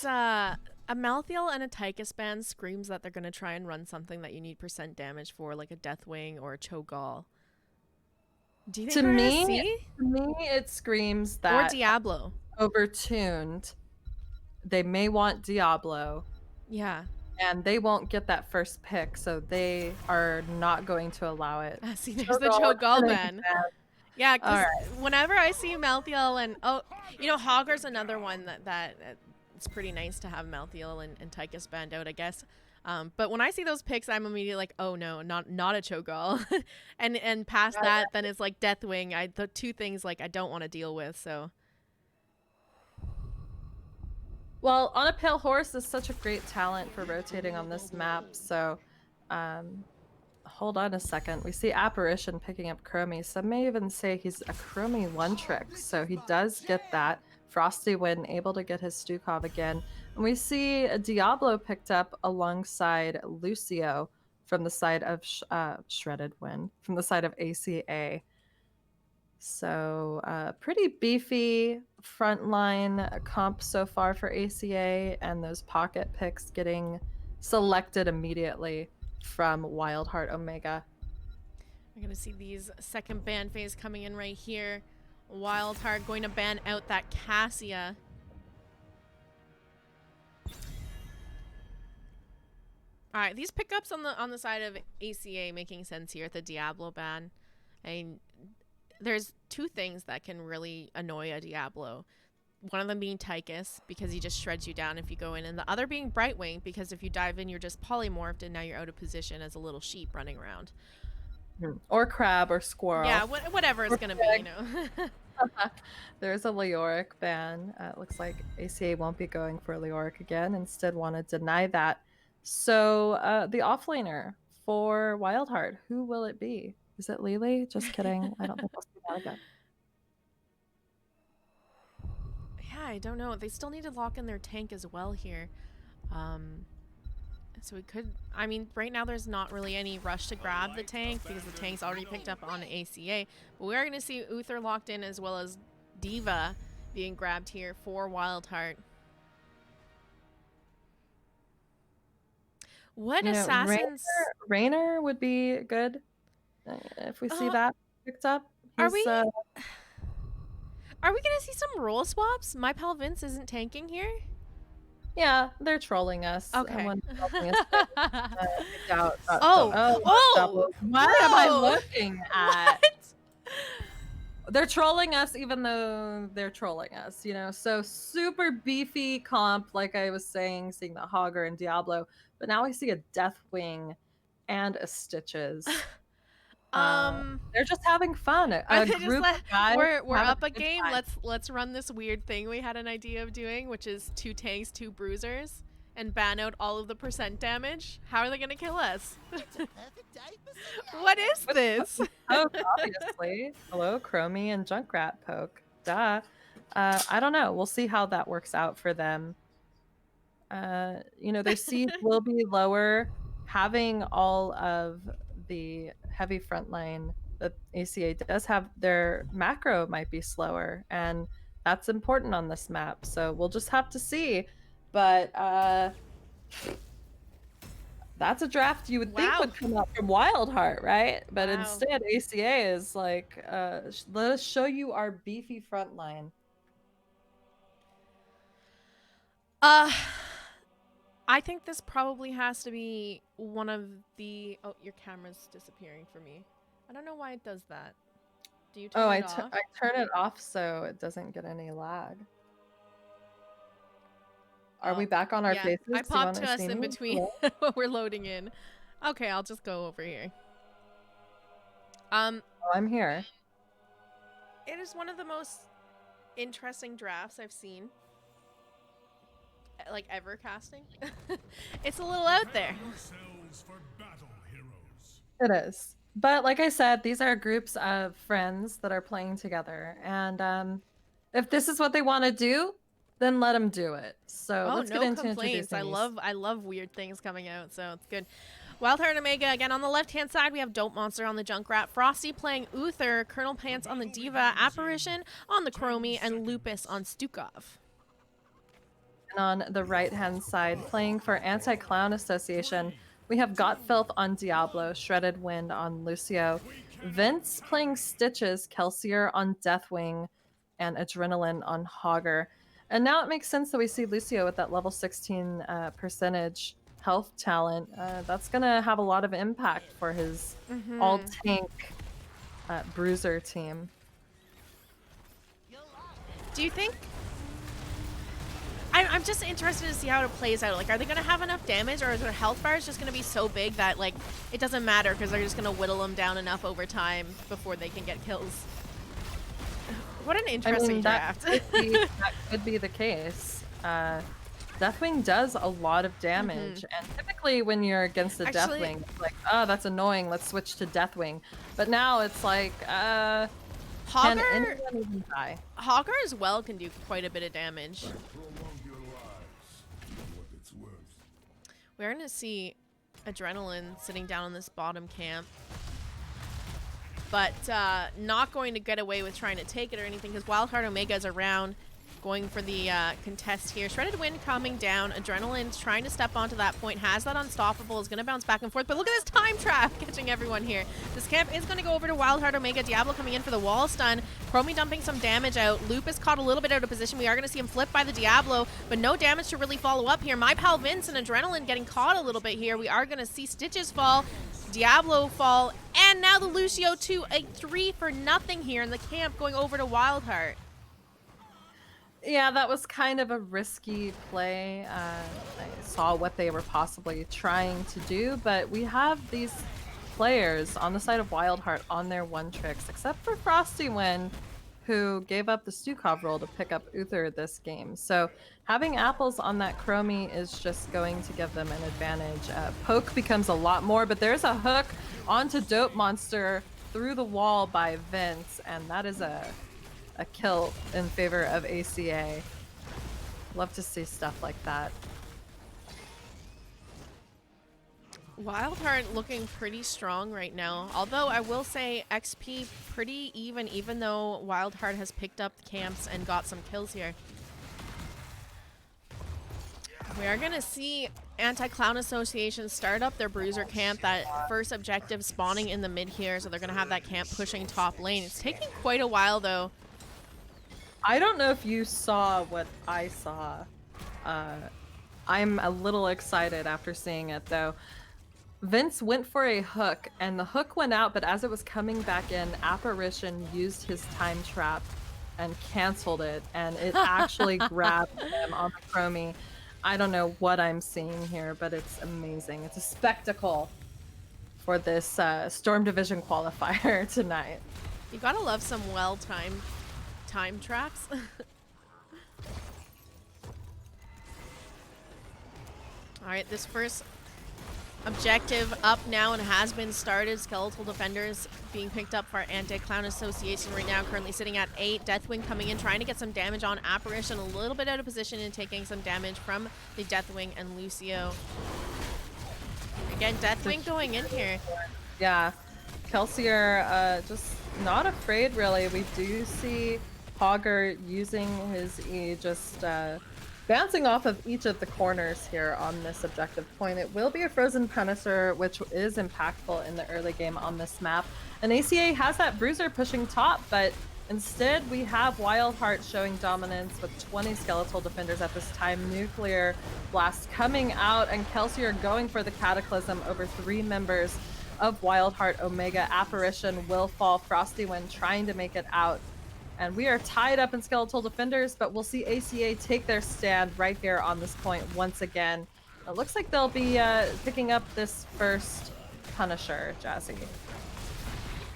a Malthael and a Tychus ban screams that they're going to try and run something that you need % damage for, like a Deathwing or a Cho'Gall. Do you think to me, it screams that... Or Diablo. Overtuned. They may want Diablo. Yeah. And they won't get that first pick, so they are not going to allow it. See, there's the Cho'Gall ban. Yeah, because whenever I see Malthael and... Oh, you know, Hogger's another one that it's pretty nice to have Malthael and Tychus banned out, I guess. But when I see those picks, I'm immediately like, oh no, not a Cho'Gall. and past that, then it's like Deathwing. The two things like I don't want to deal with, so... Well, On a Pale Horse is such a great talent for rotating on this map, so... hold on a second. We see Apparition picking up Chromie. Some may even say he's a Chromie one trick, so he does get that Frosty Wind able to get his Stukov again. And we see Diablo picked up alongside Lucio from the side of Shredded Wind, from the side of ACA. So pretty beefy frontline comp so far for ACA, and those pocket picks getting selected immediately from WildHeart Omega. We're gonna see these second ban phase coming in right here. WildHeart going to ban out that Cassia. All right, these pickups on the side of ACA making sense here at the Diablo ban. I mean, there's two things that can really annoy a Diablo. One of them being Tychus, because he just shreds you down if you go in, and the other being Brightwing, because if you dive in, you're just polymorphed, and now you're out of position as a little sheep running around. Or crab or squirrel. Yeah, whatever it's gonna be, you know. There's a Leoric ban. It looks like ACA won't be going for Leoric again. Instead, want to deny that. So the offlaner for WildHeart, who will it be? Is it Lily? Just kidding. I don't think I'll see that again. Yeah, I don't know. They still need to lock in their tank as well here. So we could, I mean, right now there's not really any rush to grab the tank because the tank's already picked up on ACA. But we are going to see Uther locked in as well as Diva being grabbed here for WildHeart. What assassins? Rainer would be good if we see that picked up. Are we going to see some role swaps? My pal Vince isn't tanking here? Yeah, they're trolling us. Okay. What What am I looking at? What? They're trolling us even though they're trolling us, you know? So super beefy comp, like I was saying, seeing the Hogger and Diablo. But now I see a Deathwing and a Stitches. They're just having fun. A group of guys we're up a game. Let's run this weird thing we had an idea of doing, which is 2 tanks, 2 bruisers, and ban out all of the % damage. How are they gonna kill us? What is this? Oh, obviously. Hello, Chromie and Junkrat poke. Duh. I don't know. We'll see how that works out for them. You know, their siege will be lower. Having all of the heavy front line that ACA does have, their macro might be slower, and that's important on this map. So we'll just have to see. But that's a draft you would think would come out from WildHeart, right? But instead, ACA is like, let us show you our beefy front line. I think this probably has to be one of the... Oh, your camera's disappearing for me. I don't know why it does that. Do you turn it off? I turn it off so it doesn't get any lag. Are we back on our faces? I popped to us in between what we're loading in. Okay, I'll just go over here. I'm here. It is one of the most interesting drafts I've seen. Like ever casting. It's a little out there. It is. But like I said, these are groups of friends that are playing together. And if this is what they want to do, then let them do it. So let's get into complaints. I love weird things coming out, so it's good. WildHeart Omega, again on the left-hand side, we have Dope Monster on the Junkrat, Frosty playing Uther, Colonel Pants on the Diva, Apparition on the Chromie, and Lupus on Stukov. And on the right-hand side, playing for Anti-Clown Association, we have Got Filth on Diablo, Shredded Wind on Lucio, Vince playing Stitches, Kelsier on Deathwing, and Adrenaline on Hogger. And now it makes sense that we see Lucio with that level 16 percentage health talent. That's going to have a lot of impact for his all-tank bruiser team. Do you think... I'm just interested to see how it plays out. Like, are they going to have enough damage, or is their health bar just going to be so big that, like, it doesn't matter because they're just going to whittle them down enough over time before they can get kills? What an interesting draft. That could be the case. Deathwing does a lot of damage, and typically when you're against a Deathwing, it's like, oh, that's annoying, let's switch to Deathwing. But now it's like, Can Hogger, anyone even die? Hogger as well can do quite a bit of damage. We're gonna see Adrenaline sitting down on this bottom camp, but not going to get away with trying to take it or anything because WildHeart Omega is around, going for the contest here. Shredded Wind coming down. Adrenaline's trying to step onto that point. Has that Unstoppable. Is going to bounce back and forth. But look at this time trap catching everyone here. This camp is going to go over to WildHeart Omega. Diablo coming in for the wall stun. Chromie dumping some damage out. Lupus caught a little bit out of position. We are going to see him flip by the Diablo, but no damage to really follow up here. My pal Vince and Adrenaline getting caught a little bit here. We are going to see Stitches fall. Diablo fall. And now the Lucio 2. A 3-for-0 here in the camp going over to WildHeart. Yeah, that was kind of a risky play. I saw what they were possibly trying to do, but we have these players on the side of WildHeart on their one tricks, except for Frosty Wind, who gave up the Stukov roll to pick up Uther this game. So having apples on that Chromie is just going to give them an advantage. Poke becomes a lot more, but there's a hook onto Dope Monster through the wall by Vince, and that is a kill in favor of ACA. Love to see stuff like that. WildHeart looking pretty strong right now. Although I will say XP pretty even though WildHeart has picked up camps and got some kills here. We are going to see Anti-Clown Association start up their Bruiser camp, that first objective spawning in the mid here, so they're going to have that camp pushing top lane. It's taking quite a while though. I don't know if you saw what I saw. I'm a little excited after seeing it though. Vince went for a hook and the hook went out, but as it was coming back in, Apparition used his time trap and canceled it, and it actually grabbed him on the Chromie. I don't know what I'm seeing here, but it's amazing. It's a spectacle for this Storm Division qualifier tonight. You gotta love some well-timed time traps. All right, this first objective up now and has been started. Skeletal Defenders being picked up for Anti-Clown Association right now, currently sitting at 8. Deathwing coming in, trying to get some damage on Apparition, a little bit out of position and taking some damage from the Deathwing and Lucio. Again, Deathwing going in here. Yeah, Kelsier just not afraid really. We do see Hogger using his E, just bouncing off of each of the corners here on this objective point. It will be a Frozen Punisher, which is impactful in the early game on this map. And ACA has that Bruiser pushing top, but instead we have WildHeart showing dominance with 20 Skeletal Defenders at this time. Nuclear Blast coming out, and Kelsier going for the Cataclysm over 3 members of WildHeart Omega. Apparition will fall. Frosty Wind trying to make it out. And we are tied up in Skeletal Defenders, but we'll see ACA take their stand right here on this point once again. It looks like they'll be picking up this first Punisher, Jazzy.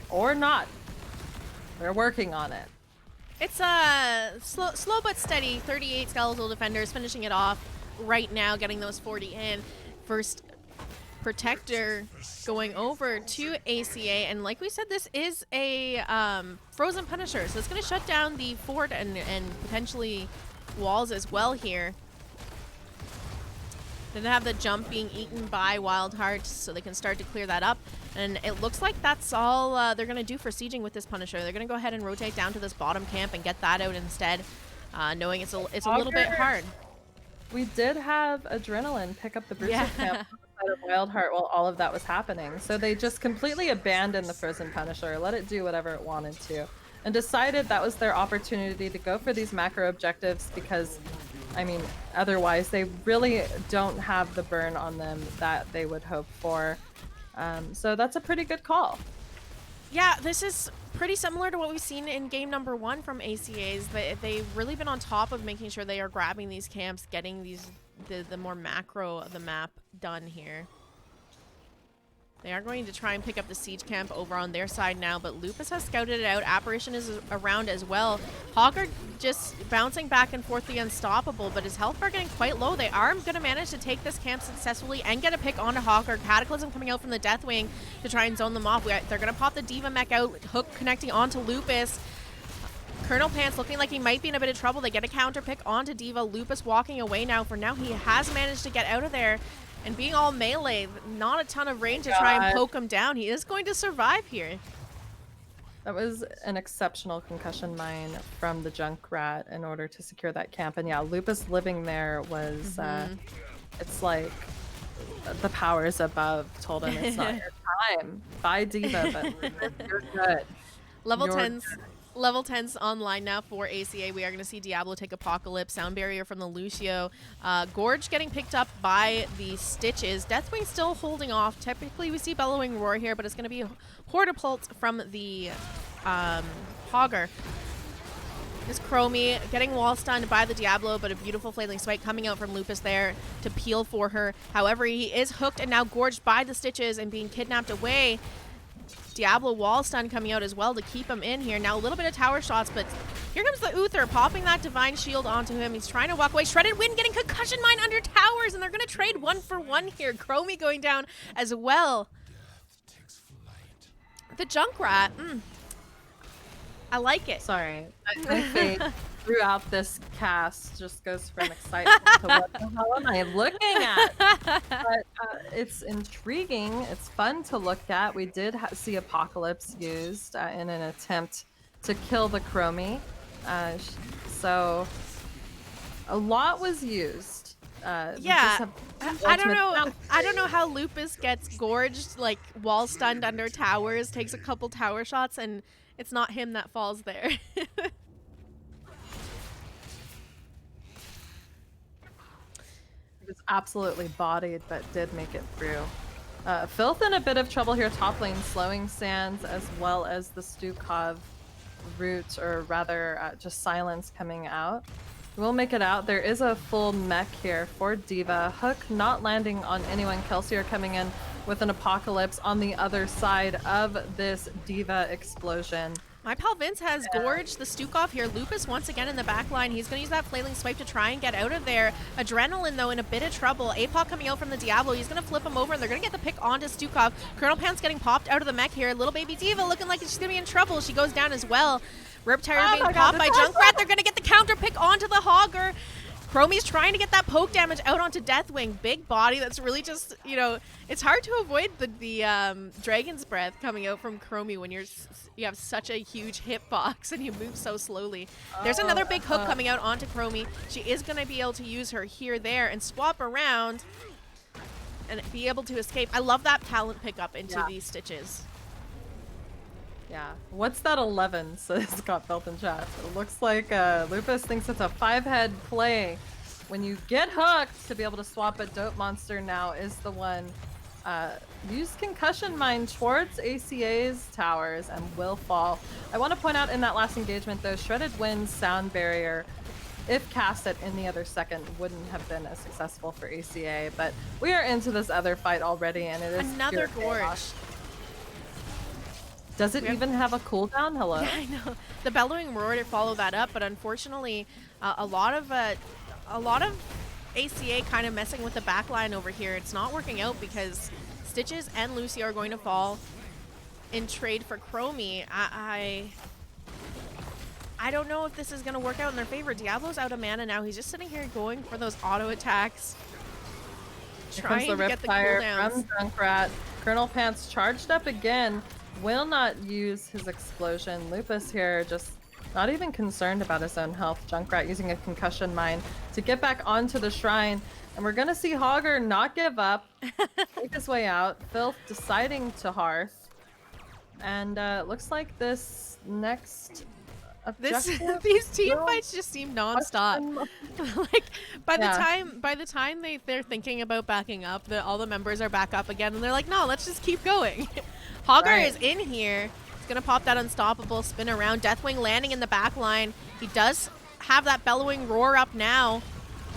Or not. They're working on it. It's slow but steady. 38 Skeletal Defenders finishing it off right now, getting those 40 in. First Protector going over to ACA, and like we said, this is a Frozen Punisher, so it's going to shut down the fort and potentially walls as well here. Then have the jump being eaten by WildHeart, so they can start to clear that up. And it looks like that's all they're going to do for sieging with this Punisher. They're going to go ahead and rotate down to this bottom camp and get that out instead, knowing it's a little bit hard. We did have Adrenaline pick up the Bruiser camp of WildHeart while all of that was happening. So they just completely abandoned the Frozen Punisher, let it do whatever it wanted to, and decided that was their opportunity to go for these macro objectives because, I mean, otherwise they really don't have the burn on them that they would hope for. So that's a pretty good call. Yeah, this is pretty similar to what we've seen in game number 1 from ACAs. They've really been on top of making sure they are grabbing these camps, getting the more macro of the map done here. They are going to try and pick up the siege camp over on their side now, but Lupus has scouted it out. Apparition is around as well. Hogger just bouncing back and forth the Unstoppable, but his health bar getting quite low. They are going to manage to take this camp successfully and get a pick onto Hogger. Cataclysm coming out from the Deathwing to try and zone them off. They're going to pop the Diva mech out, hook connecting onto Lupus. Colonel Pants looking like he might be in a bit of trouble. They get a counter pick onto D.Va. Lupus walking away now. For now, he has managed to get out of there. And being all melee, not a ton of range to try and poke him down. He is going to survive here. That was an exceptional concussion mine from the Junkrat in order to secure that camp. And yeah, Lupus living there was, it's like the powers above told him it's not your time. Bye, D.Va, but you're good. Level 10s. Level 10's online now for ACA. We are going to see Diablo take Apocalypse, Sound Barrier from the Lucio. Gorge getting picked up by the Stitches. Deathwing still holding off. Typically we see Bellowing Roar here, but it's going to be Hortapult from the Hogger. This Chromie getting wall stunned by the Diablo, but a beautiful Flailing Spike coming out from Lupus there to peel for her. However, he is hooked and now gorged by the Stitches and being kidnapped away. Diablo wall stun coming out as well to keep him in here. Now a little bit of tower shots, but here comes the Uther popping that Divine Shield onto him. He's trying to walk away. Shredded Wind getting concussion mine under towers, and they're going to trade 1-for-1 here. Chromie going down as well. The Junkrat. I like it. Sorry. My face throughout this cast just goes from excitement to what the hell am I looking at? But it's intriguing. It's fun to look at. We did see Apocalypse used in an attempt to kill the Chromie. So a lot was used. Yeah, I don't know. I don't know how Lupus gets gorged, like wall stunned under towers, takes a couple tower shots, and it's not him that falls there. He was absolutely bodied, but did make it through. Filth in a bit of trouble here top lane, slowing Sands as well as the Stukov root, or rather just silence coming out. We'll make it out. There is a full mech here for D.Va. Hook not landing on anyone. Kelsier coming in with an Apocalypse on the other side of this D.Va explosion. My pal Vince has gorged the Stukov here. Lupus once again in the back line. He's going to use that Flailing Swipe to try and get out of there. Adrenaline, though, in a bit of trouble. APOC coming out from the Diablo. He's going to flip him over, and they're going to get the pick onto Stukov. Colonel Pants getting popped out of the mech here. Little baby D.Va looking like she's going to be in trouble. She goes down as well. Riptire being popped by Junkrat. They're going to get the counter pick onto the Hogger. Chromie's trying to get that poke damage out onto Deathwing. Big body that's really just, you know, it's hard to avoid the Dragon's Breath coming out from Chromie when you have such a huge hitbox and you move so slowly. There's another big hook coming out onto Chromie. She is going to be able to use her here, there, and swap around and be able to escape. I love that talent pickup into these Stitches. Yeah. What's that 11, says Scott Felt in chat. It looks like Lupus thinks it's a 5-head play. When you get hooked, to be able to swap a Dope Monster now is the one. Use Concussion Mine towards ACA's towers and will fall. I want to point out in that last engagement, though, Shredded Wind's Sound Barrier, if cast at any other second, wouldn't have been as successful for ACA. But we are into this other fight already, and it is another gorge. Does it even have a cooldown? Hello? Yeah, I know. The Bellowing Roar to follow that up, but unfortunately, a lot of ACA kind of messing with the backline over here. It's not working out because Stitches and Lucy are going to fall in trade for Chromie. I don't know if this is going to work out in their favor. Diablo's out of mana now. He's just sitting here going for those auto attacks. Trying to get the cooldowns. From Junkrat. Colonel Pants charged up again. Will not use his explosion. Lupus here just not even concerned about his own health. Junkrat using a concussion mine to get back onto the shrine. And we're going to see Hogger not give up, make his way out. Filth deciding to Hearth. And looks like this next objective... These team fights just seem non-stop. Like, by the time they're thinking about backing up, all the members are back up again, and they're like, no, let's just keep going. Hogger is in here. He's going to pop that Unstoppable, spin around. Deathwing landing in the back line. He does have that Bellowing Roar up now.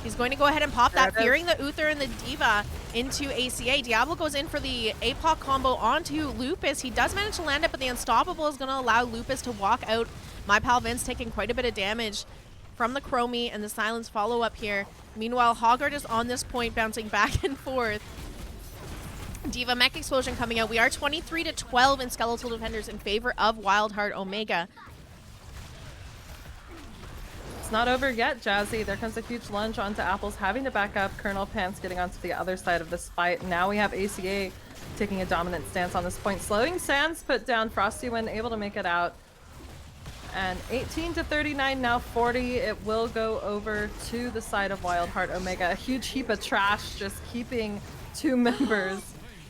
He's going to go ahead and pop that, fearing the Uther and the D.Va into ACA. Diablo goes in for the APOC combo onto Lupus. He does manage to land it, but the Unstoppable is going to allow Lupus to walk out. My pal Vince taking quite a bit of damage from the Chromie and the Silence follow-up here. Meanwhile, Hoggard is on this point, bouncing back and forth. D.Va Mech Explosion coming out. We are 23-12 in Skeletal Defenders in favor of WildHeart Omega. It's not over yet, Jazzy. There comes a huge lunge onto Apples, having to back up. Colonel Pants getting onto the other side of this fight. Now we have ACA taking a dominant stance on this point. Slowing Sands put down. Frosty Wind able to make it out. And 18 to 39, now 40. It will go over to the side of WildHeart Omega. A huge heap of trash just keeping two members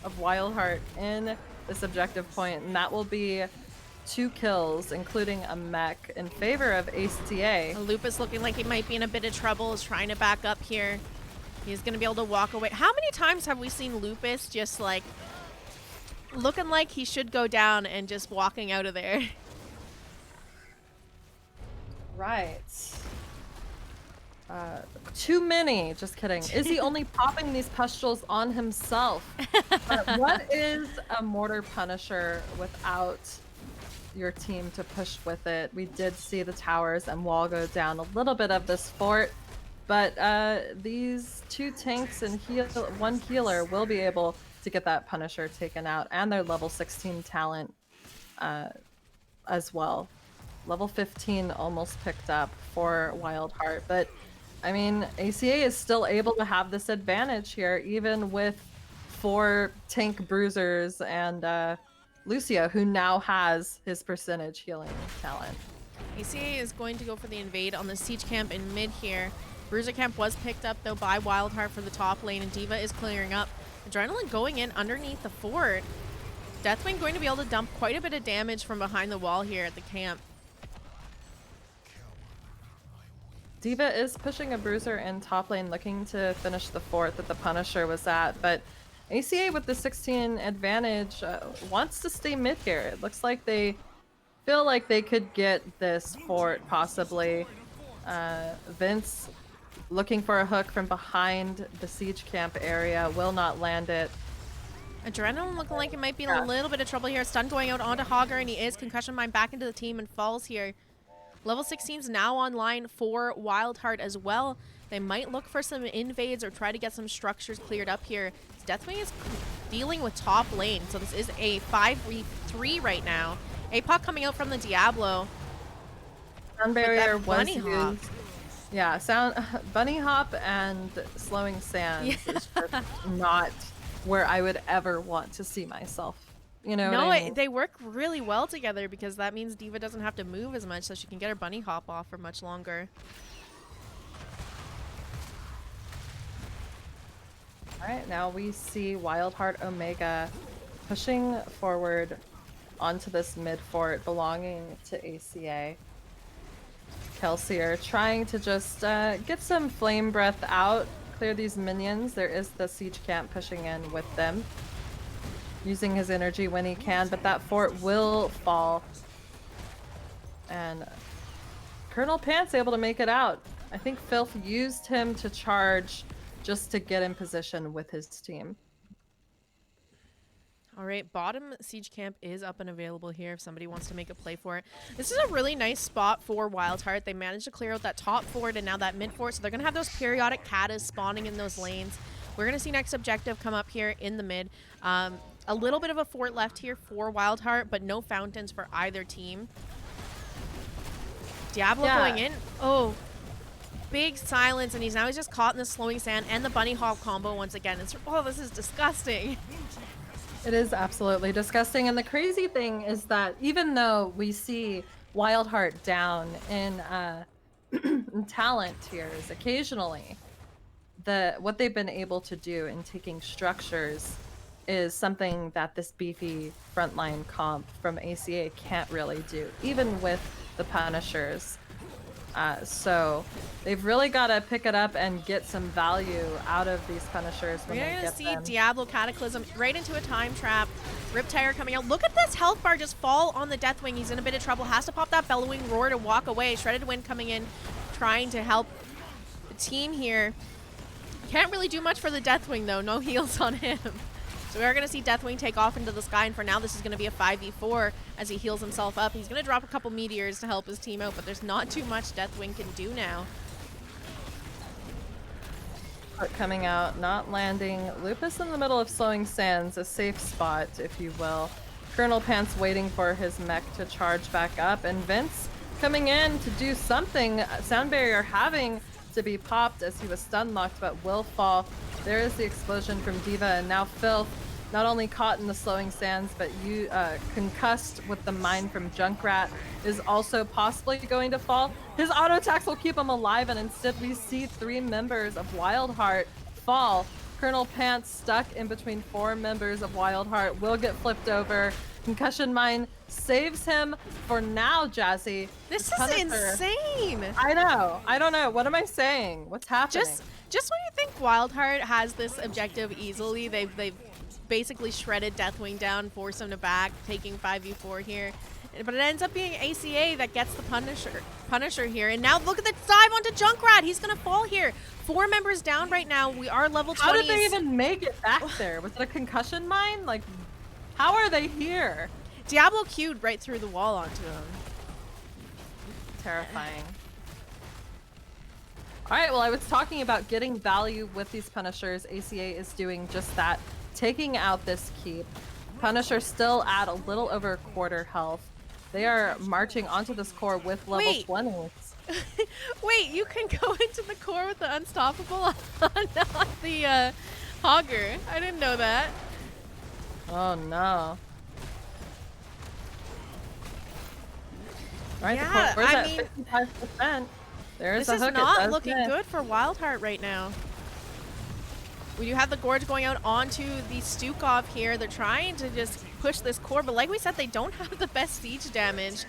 of WildHeart in this objective point. And that will be 2 kills, including a mech, in favor of ACA. Lupus looking like he might be in a bit of trouble, is trying to back up here. He's going to be able to walk away. How many times have we seen Lupus just like looking like he should go down and just walking out of there? Right. Too many. Just kidding. Is he only popping these pustules on himself? What is a Mortar Punisher without your team to push with it? We did see the towers and wall go down a little bit of this fort, but these 2 tanks and one healer will be able to get that Punisher taken out, and their level 16 talent as well. Level 15 almost picked up for WildHeart, but I mean, ACA is still able to have this advantage here, even with 4 tank bruisers and Lucio, who now has his percentage healing talent. ACA is going to go for the invade on the siege camp in mid here. Bruiser camp was picked up though by WildHeart for the top lane, and D.Va is clearing up. Adrenaline going in underneath the fort. Deathwing going to be able to dump quite a bit of damage from behind the wall here at the camp. D.Va is pushing a bruiser in top lane, looking to finish the fort that the Punisher was at, but ACA with the 16 advantage wants to stay mid here. It looks like they feel like they could get this fort possibly. Vince looking for a hook from behind the siege camp area, will not land it. Adrenaline looking like it might be in a little bit of trouble here. Stun going out onto Hogger, and he is concussion mine back into the team and falls here. Level 16 is now online for WildHeart as well. They might look for some invades or try to get some structures cleared up here. Deathwing is dealing with top lane, so this is a 5v3 right now. APOC coming out from the Diablo. Sound barrier was bunny hop. used. Yeah, bunny hop and slowing sands is just not where I would ever want to see myself. You know what I mean? They work really well together because that means D.Va doesn't have to move as much, so she can get her bunny hop off for much longer. Alright, now we see WildHeart Omega pushing forward onto this mid fort belonging to ACA. Kelsier trying to just get some flame breath out, clear these minions. There is the siege camp pushing in with them, using his energy when he can, but that fort will fall. And Colonel Pants able to make it out. I think Filth used him to charge just to get in position with his team. All right, bottom siege camp is up and available here if somebody wants to make a play for it. This is a really nice spot for WildHeart. They managed to clear out that top fort and now that mid fort, so they're going to have those periodic katas spawning in those lanes. We're going to see next objective come up here in the mid. A little bit of a fort left here for WildHeart, but no fountains for either team. Diablo going in. Oh, big silence, and he's just caught in the slowing sand and the bunny hop combo once again. Oh, this is disgusting. It is absolutely disgusting, and the crazy thing is that even though we see WildHeart down in in talent tiers occasionally, what they've been able to do in taking structures is something that this beefy frontline comp from ACA can't really do, even with the Punishers. So they've really got to pick it up and get some value out of these Punishers when We're they going to get see them. Diablo Cataclysm right into a time trap. Riptire coming out. Look at this health bar just fall on the Deathwing. He's in a bit of trouble. Has to pop that Bellowing Roar to walk away. Shredded Wind coming in, trying to help the team here. Can't really do much for the Deathwing, though. No heals on him. So we are going to see Deathwing take off into the sky, and for now this is going to be a 5v4 as he heals himself up. He's going to drop a couple meteors to help his team out, but there's not too much Deathwing can do now. Coming out, not landing. Lupus in the middle of slowing sands, a safe spot, if you will. Colonel Pants waiting for his mech to charge back up, and Vince coming in to do something. Sound barrier having to be popped as he was stun locked, but will fall. There is the explosion from D.Va, and now Filth, not only caught in the slowing sands, but you concussed with the mine from Junkrat, is also possibly going to fall. His auto attacks will keep him alive, and instead we see 3 members of WildHeart fall. Colonel Pants, stuck in between 4 members of WildHeart, will get flipped over. Concussion mine saves him for now, Jazzy. This Punisher, is insane. I know. I don't know. What am I saying? What's happening? Just when you think WildHeart has this objective easily, they've basically shredded Deathwing down, forced him to back, taking 5v4 here. But it ends up being ACA that gets the Punisher here. And now look at the dive onto Junkrat. He's going to fall here. 4 members down right now. We are level 20. How did they even make it back there? Was it a concussion mine? Like, how are they here? Diablo queued right through the wall onto him. Terrifying. All right, well, I was talking about getting value with these Punishers. ACA is doing just that, taking out this keep. Punisher still at a little over quarter health. They are marching onto this core with level 20s. Wait, you can go into the core with the Unstoppable on the Hogger. I didn't know that. Oh, no. All right, Yeah, the core's I at mean, 55%. There's this a hook. is not looking good for WildHeart right now. We do have the Gorge going out onto the Stukov here. They're trying to just push this core, but like we said, they don't have the best siege damage.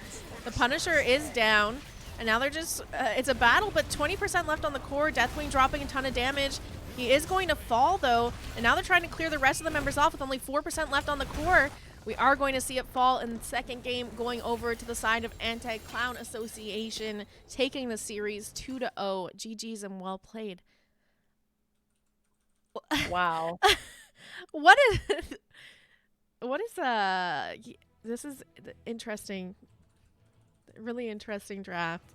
The Punisher is down, and now they're just, it's a battle, but 20% left on the core. Deathwing dropping a ton of damage. He is going to fall, though, and now they're trying to clear the rest of the members off with only 4% left on the core. We are going to see it fall in the second game, going over to the side of Anti-Clown Association, taking the series 2-0. GG's and well played. Wow. What is this is interesting, really interesting draft.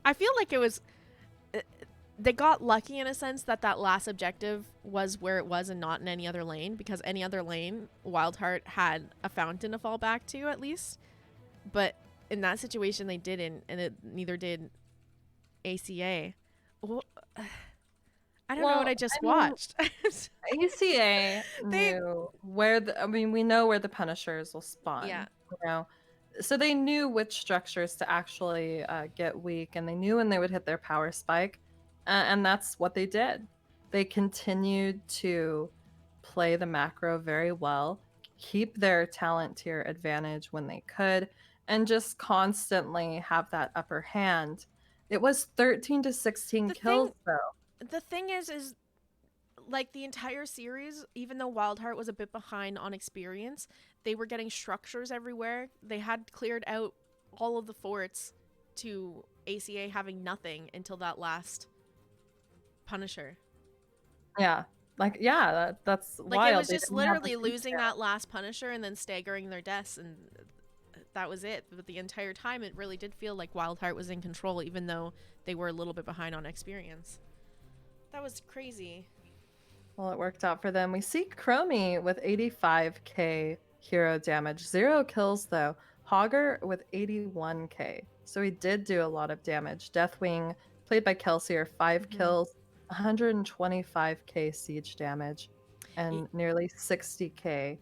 I feel like it was they got lucky in a sense that that last objective was where it was and not in any other lane, because any other lane WildHeart had a fountain to fall back to at least, but in that situation they didn't, and neither did ACA. Well, I don't know what I just watched. ACA knew where the, I mean, we know where the Punishers will spawn. Yeah. You know? So they knew which structures to actually get weak, and they knew when they would hit their power spike, and that's what they did. They continued to play the macro very well, keep their talent tier advantage when they could, and just constantly have that upper hand. It was 13 to 16 kills, though. The thing is like the entire series, even though WildHeart was a bit behind on experience, they were getting structures everywhere. They had cleared out all of the forts to ACA having nothing until that last Punisher. Yeah. Like, yeah, that's like wild. It was just literally losing that last Punisher and then staggering their deaths, and that was it. But the entire time it really did feel like WildHeart was in control, even though they were a little bit behind on experience. That was crazy. Well, it worked out for them. We see Chromie with 85k hero damage. 0 kills, though. Hogger with 81k. So he did do a lot of damage. Deathwing, played by Kelsier, 5 kills, 125k siege damage, and nearly 60k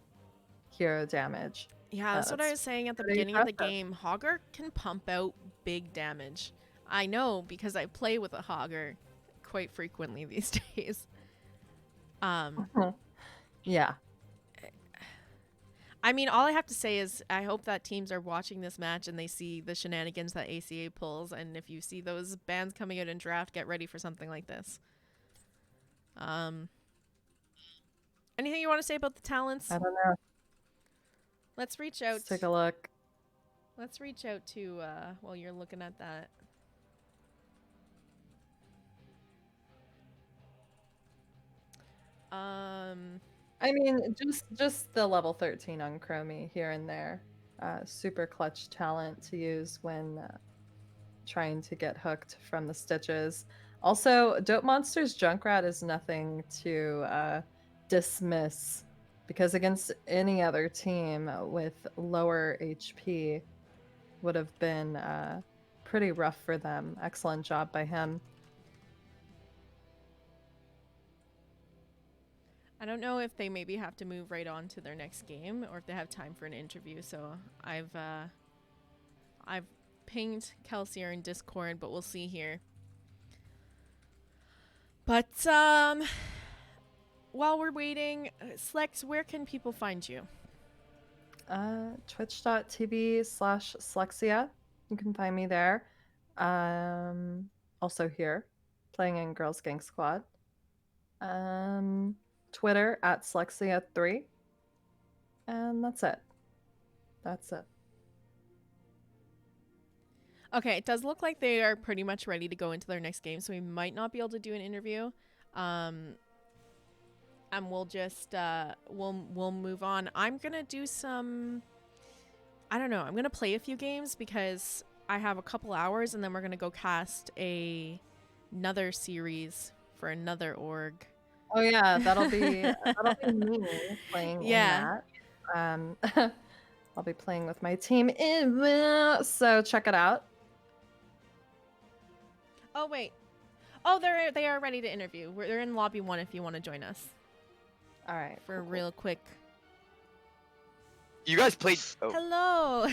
hero damage. Yeah, that's what I was saying at the beginning of the game. Hogger can pump out big damage. I know, because I play with a Hogger quite frequently these days. Yeah. I mean, all I have to say is I hope that teams are watching this match and they see the shenanigans that ACA pulls, and if you see those bans coming out in draft, get ready for something like this. Anything you want to say about the talents? I don't know. Let's reach out. Let's take a look. Let's reach out to while you're looking at that. I mean, just the level 13 on Chromie here and there. Super clutch talent to use when trying to get hooked from the stitches. Also, Dope Monster's Junkrat is nothing to dismiss, because against any other team with lower HP would have been pretty rough for them. Excellent job by him. I don't know if they maybe have to move right on to their next game or if they have time for an interview. So I've pinged Kelsier in Discord, but we'll see here. But while we're waiting, Slex, where can people find you? Twitch.tv/Slexia. You can find me there. Also here, playing in Girls Gang Squad. Twitter @Slexia3. And that's it. That's it. Okay, it does look like they are pretty much ready to go into their next game, so we might not be able to do an interview. And we'll just we'll move on. I'm gonna do some. I don't know. I'm gonna play a few games because I have a couple hours, and then we're gonna go cast another series for another org. Oh yeah, that'll be me playing in that. I'll be playing with my team in that, so check it out. Oh wait. Oh, they are ready to interview. They're in lobby 1 if you want to join us. All right. For a real quick. You guys played. Oh. Hello.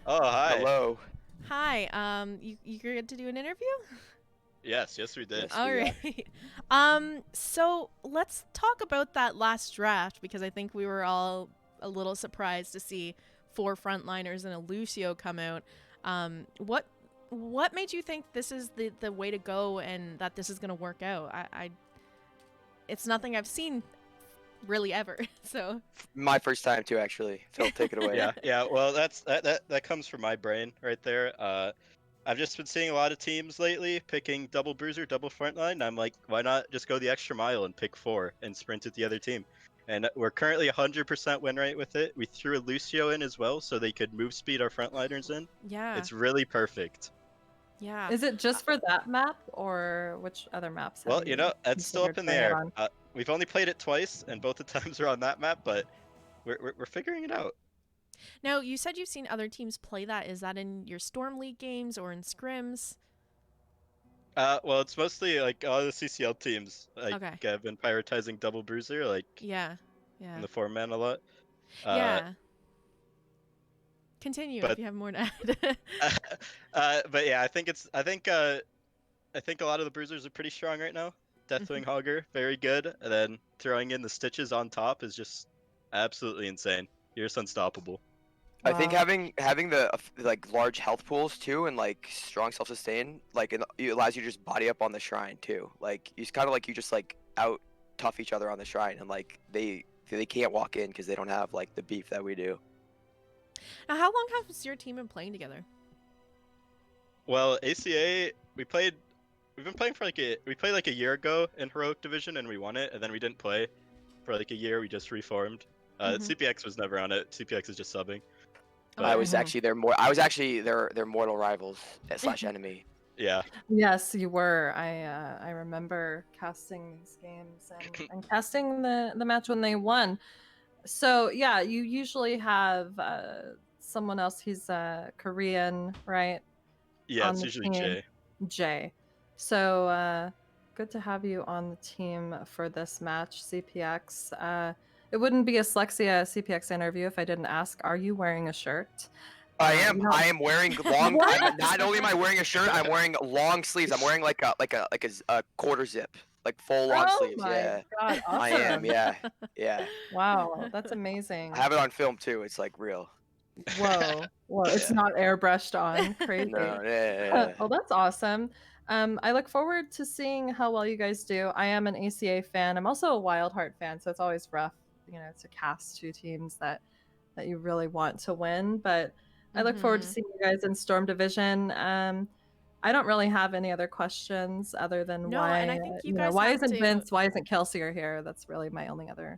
Oh, hi. Hello. Hi. You good to do an interview? Yes, we did. Yes. All right. So let's talk about that last draft because I think we were all a little surprised to see 4 frontliners and a Lucio come out. What made you think this is the way to go and that this is gonna work out? It's nothing I've seen really ever. So My first time too, actually. Phil, take it away. Yeah. Well, that comes from my brain right there. I've just been seeing a lot of teams lately picking double bruiser, double frontline. And I'm like, why not just go the extra mile and pick 4 and sprint at the other team? And we're currently 100% win rate with it. We threw a Lucio in as well, so they could move speed our frontliners in. yeah. It's really perfect. Yeah. Is it just for that map, or which other maps? Well, it's still up in the considered air. playing it We've only played it twice, and both the times are on that map, but we're figuring it out. Now, you said you've seen other teams play that. Is that in your Storm League games or in scrims? Well, it's mostly like all the CCL teams Okay. have been prioritizing double bruiser, like Yeah. in the 4-man a lot. Yeah. Continue if you have more to add. But yeah, I think a lot of the bruisers are pretty strong right now. Deathwing Hogger, very good, and then throwing in the stitches on top is just absolutely insane. You're just unstoppable. I think Wow. having the like large health pools too and like strong self sustain like it allows you to just body up on the shrine too. Like it's kind of like you just like out tough each other on the shrine and like they can't walk in because they don't have like the beef that we do. Now, how long has your team been playing together? Well, ACA, we've been playing for we played like a year ago in Heroic Division and we won it, and then we didn't play for like a year. We just reformed. CPX was never on it. CPX is just subbing. But, I was actually their mortal rivals / enemy. Yeah. Yes, you were. I remember casting these games and casting the match when they won. So yeah, you usually have someone else. He's Korean, right? Yeah, On it's the usually team. Jay. Jay. So good to have you on the team for this match, CPX. It wouldn't be a Slexia CPX interview if I didn't ask, are you wearing a shirt? I am wearing long. Not only am I wearing a shirt, I'm wearing long sleeves. I'm wearing like a quarter zip, like full long sleeves. Yeah, God, awesome. I am. Yeah. Wow, that's amazing. I have it on film too. It's like real. Whoa, it's Yeah. not airbrushed on. Crazy. No, yeah. Oh, that's awesome. I look forward to seeing how well you guys do. I am an ACA fan. I'm also a WildHeart fan, so it's always rough, to cast 2 teams that you really want to win. But I look forward to seeing you guys in Storm Division. I don't really have any other questions other than why. And I think you guys why have isn't to... Vince? Why isn't Kelsier here? That's really my only other.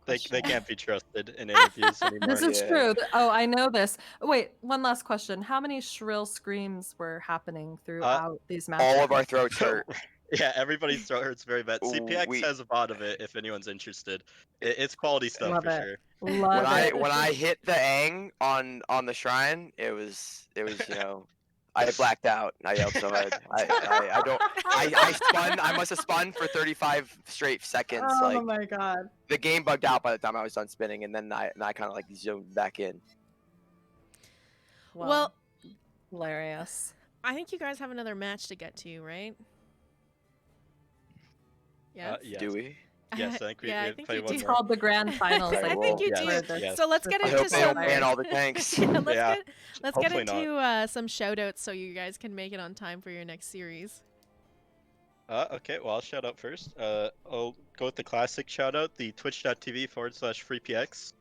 They can't be trusted in interviews anymore. This is true. Oh, I know this. Wait, one last question. How many shrill screams were happening throughout these matches? All of our throats hurt. Yeah, everybody's throat hurts very bad. CPX has a bot of it if anyone's interested. It's quality stuff Love for it. sure. Love it. When I hit the Aang on the shrine, it was I blacked out. I yelled so hard. I don't. I spun. I must have spun for 35 straight seconds. Oh Like my god. the game bugged out by the time I was done spinning, and then I kind of like zoomed back in. Well, hilarious. I think you guys have another match to get to, right? Yes. Yes. Do we? Yes, I think we, Yeah, I we think play you one do. It's more. called the grand finals. Okay, I well, think you yes, do. yes. So let's get I into hope they don't some. ban all the tanks. Yeah, Yeah. let's get Hopefully not. into some shout outs so you guys can make it on time for your next series. Okay, well, I'll shout out first. I'll go with the classic shout out, the twitch.tv/freepx,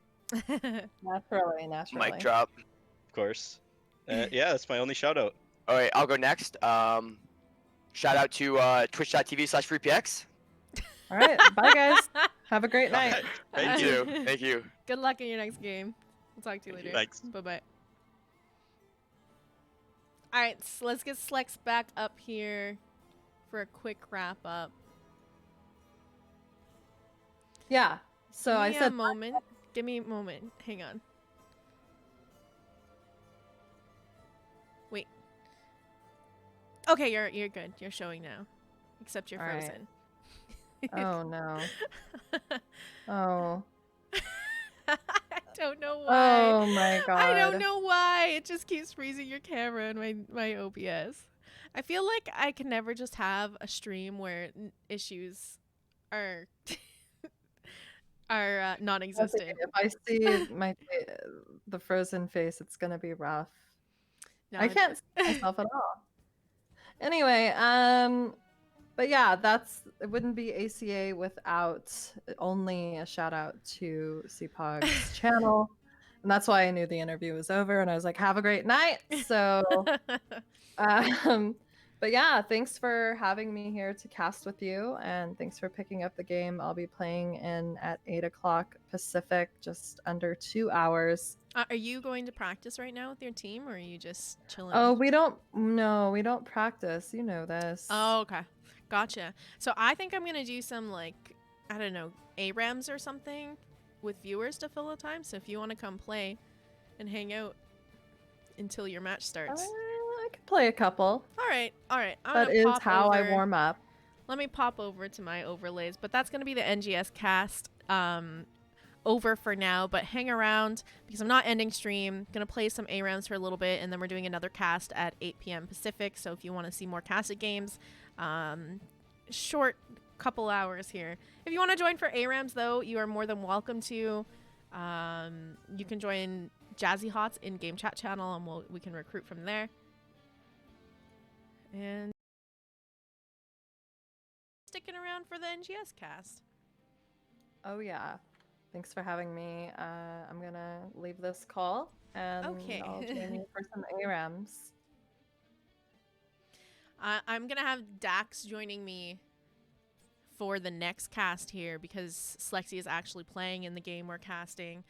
Naturally. Mic drop. of course. Yeah, that's my only shout out. All right, I'll go next. Shout out to twitch.tv/freepx. All right. Bye, guys. Have a great night. Thank Thank you. you. Thank you. Good luck in your next game. We'll talk to you Thank you. later. Thanks. Bye bye. All right, so let's get Slex back up here for a quick wrap up. Yeah. So I Give me said a moment. Give me a moment. Hang on. Wait. Okay, you're good. You're showing now. Except you're All right. frozen. Oh no. Oh. I don't know why. Oh my god. I don't know why. It just keeps freezing your camera and my OBS. I feel like I can never just have a stream where issues are are That's okay. non-existent. If I see the frozen face, it's gonna be rough. No, I can't see myself at all. Anyway, but yeah, it wouldn't be ACA without only a shout out to CPOG's channel. And that's why I knew the interview was over and I was like, have a great night. So but yeah, thanks for having me here to cast with you, and thanks for picking up the game. I'll be playing in at 8 o'clock Pacific, just under 2 hours. Are you going to practice right now with your team, or are you just chilling? Oh, we don't practice. You know this. Oh, okay. Gotcha. So I think I'm going to do some, like, I don't know, ARAMs or something with viewers to fill the time. So if you want to come play and hang out until your match starts. I could play a couple. All right. I'm That gonna is pop how I over. warm up. Let me pop over to my overlays, but that's going to be the NGS cast over for now, but hang around because I'm not ending stream. Going to play some ARAMs for a little bit, and then we're doing another cast at 8 p.m. Pacific, so if you want to see more casted games, short couple hours here. If you want to join for ARAMs, though, you are more than welcome to. You can join Jazzy Hot's in-game chat channel, and we can recruit from there. And sticking around for the NGS cast. Oh yeah. Thanks for having me. I'm gonna leave this call and Okay. I'll join you for some ARAMs. I'm gonna have Dax joining me for the next cast here because Slexy is actually playing in the game we're casting.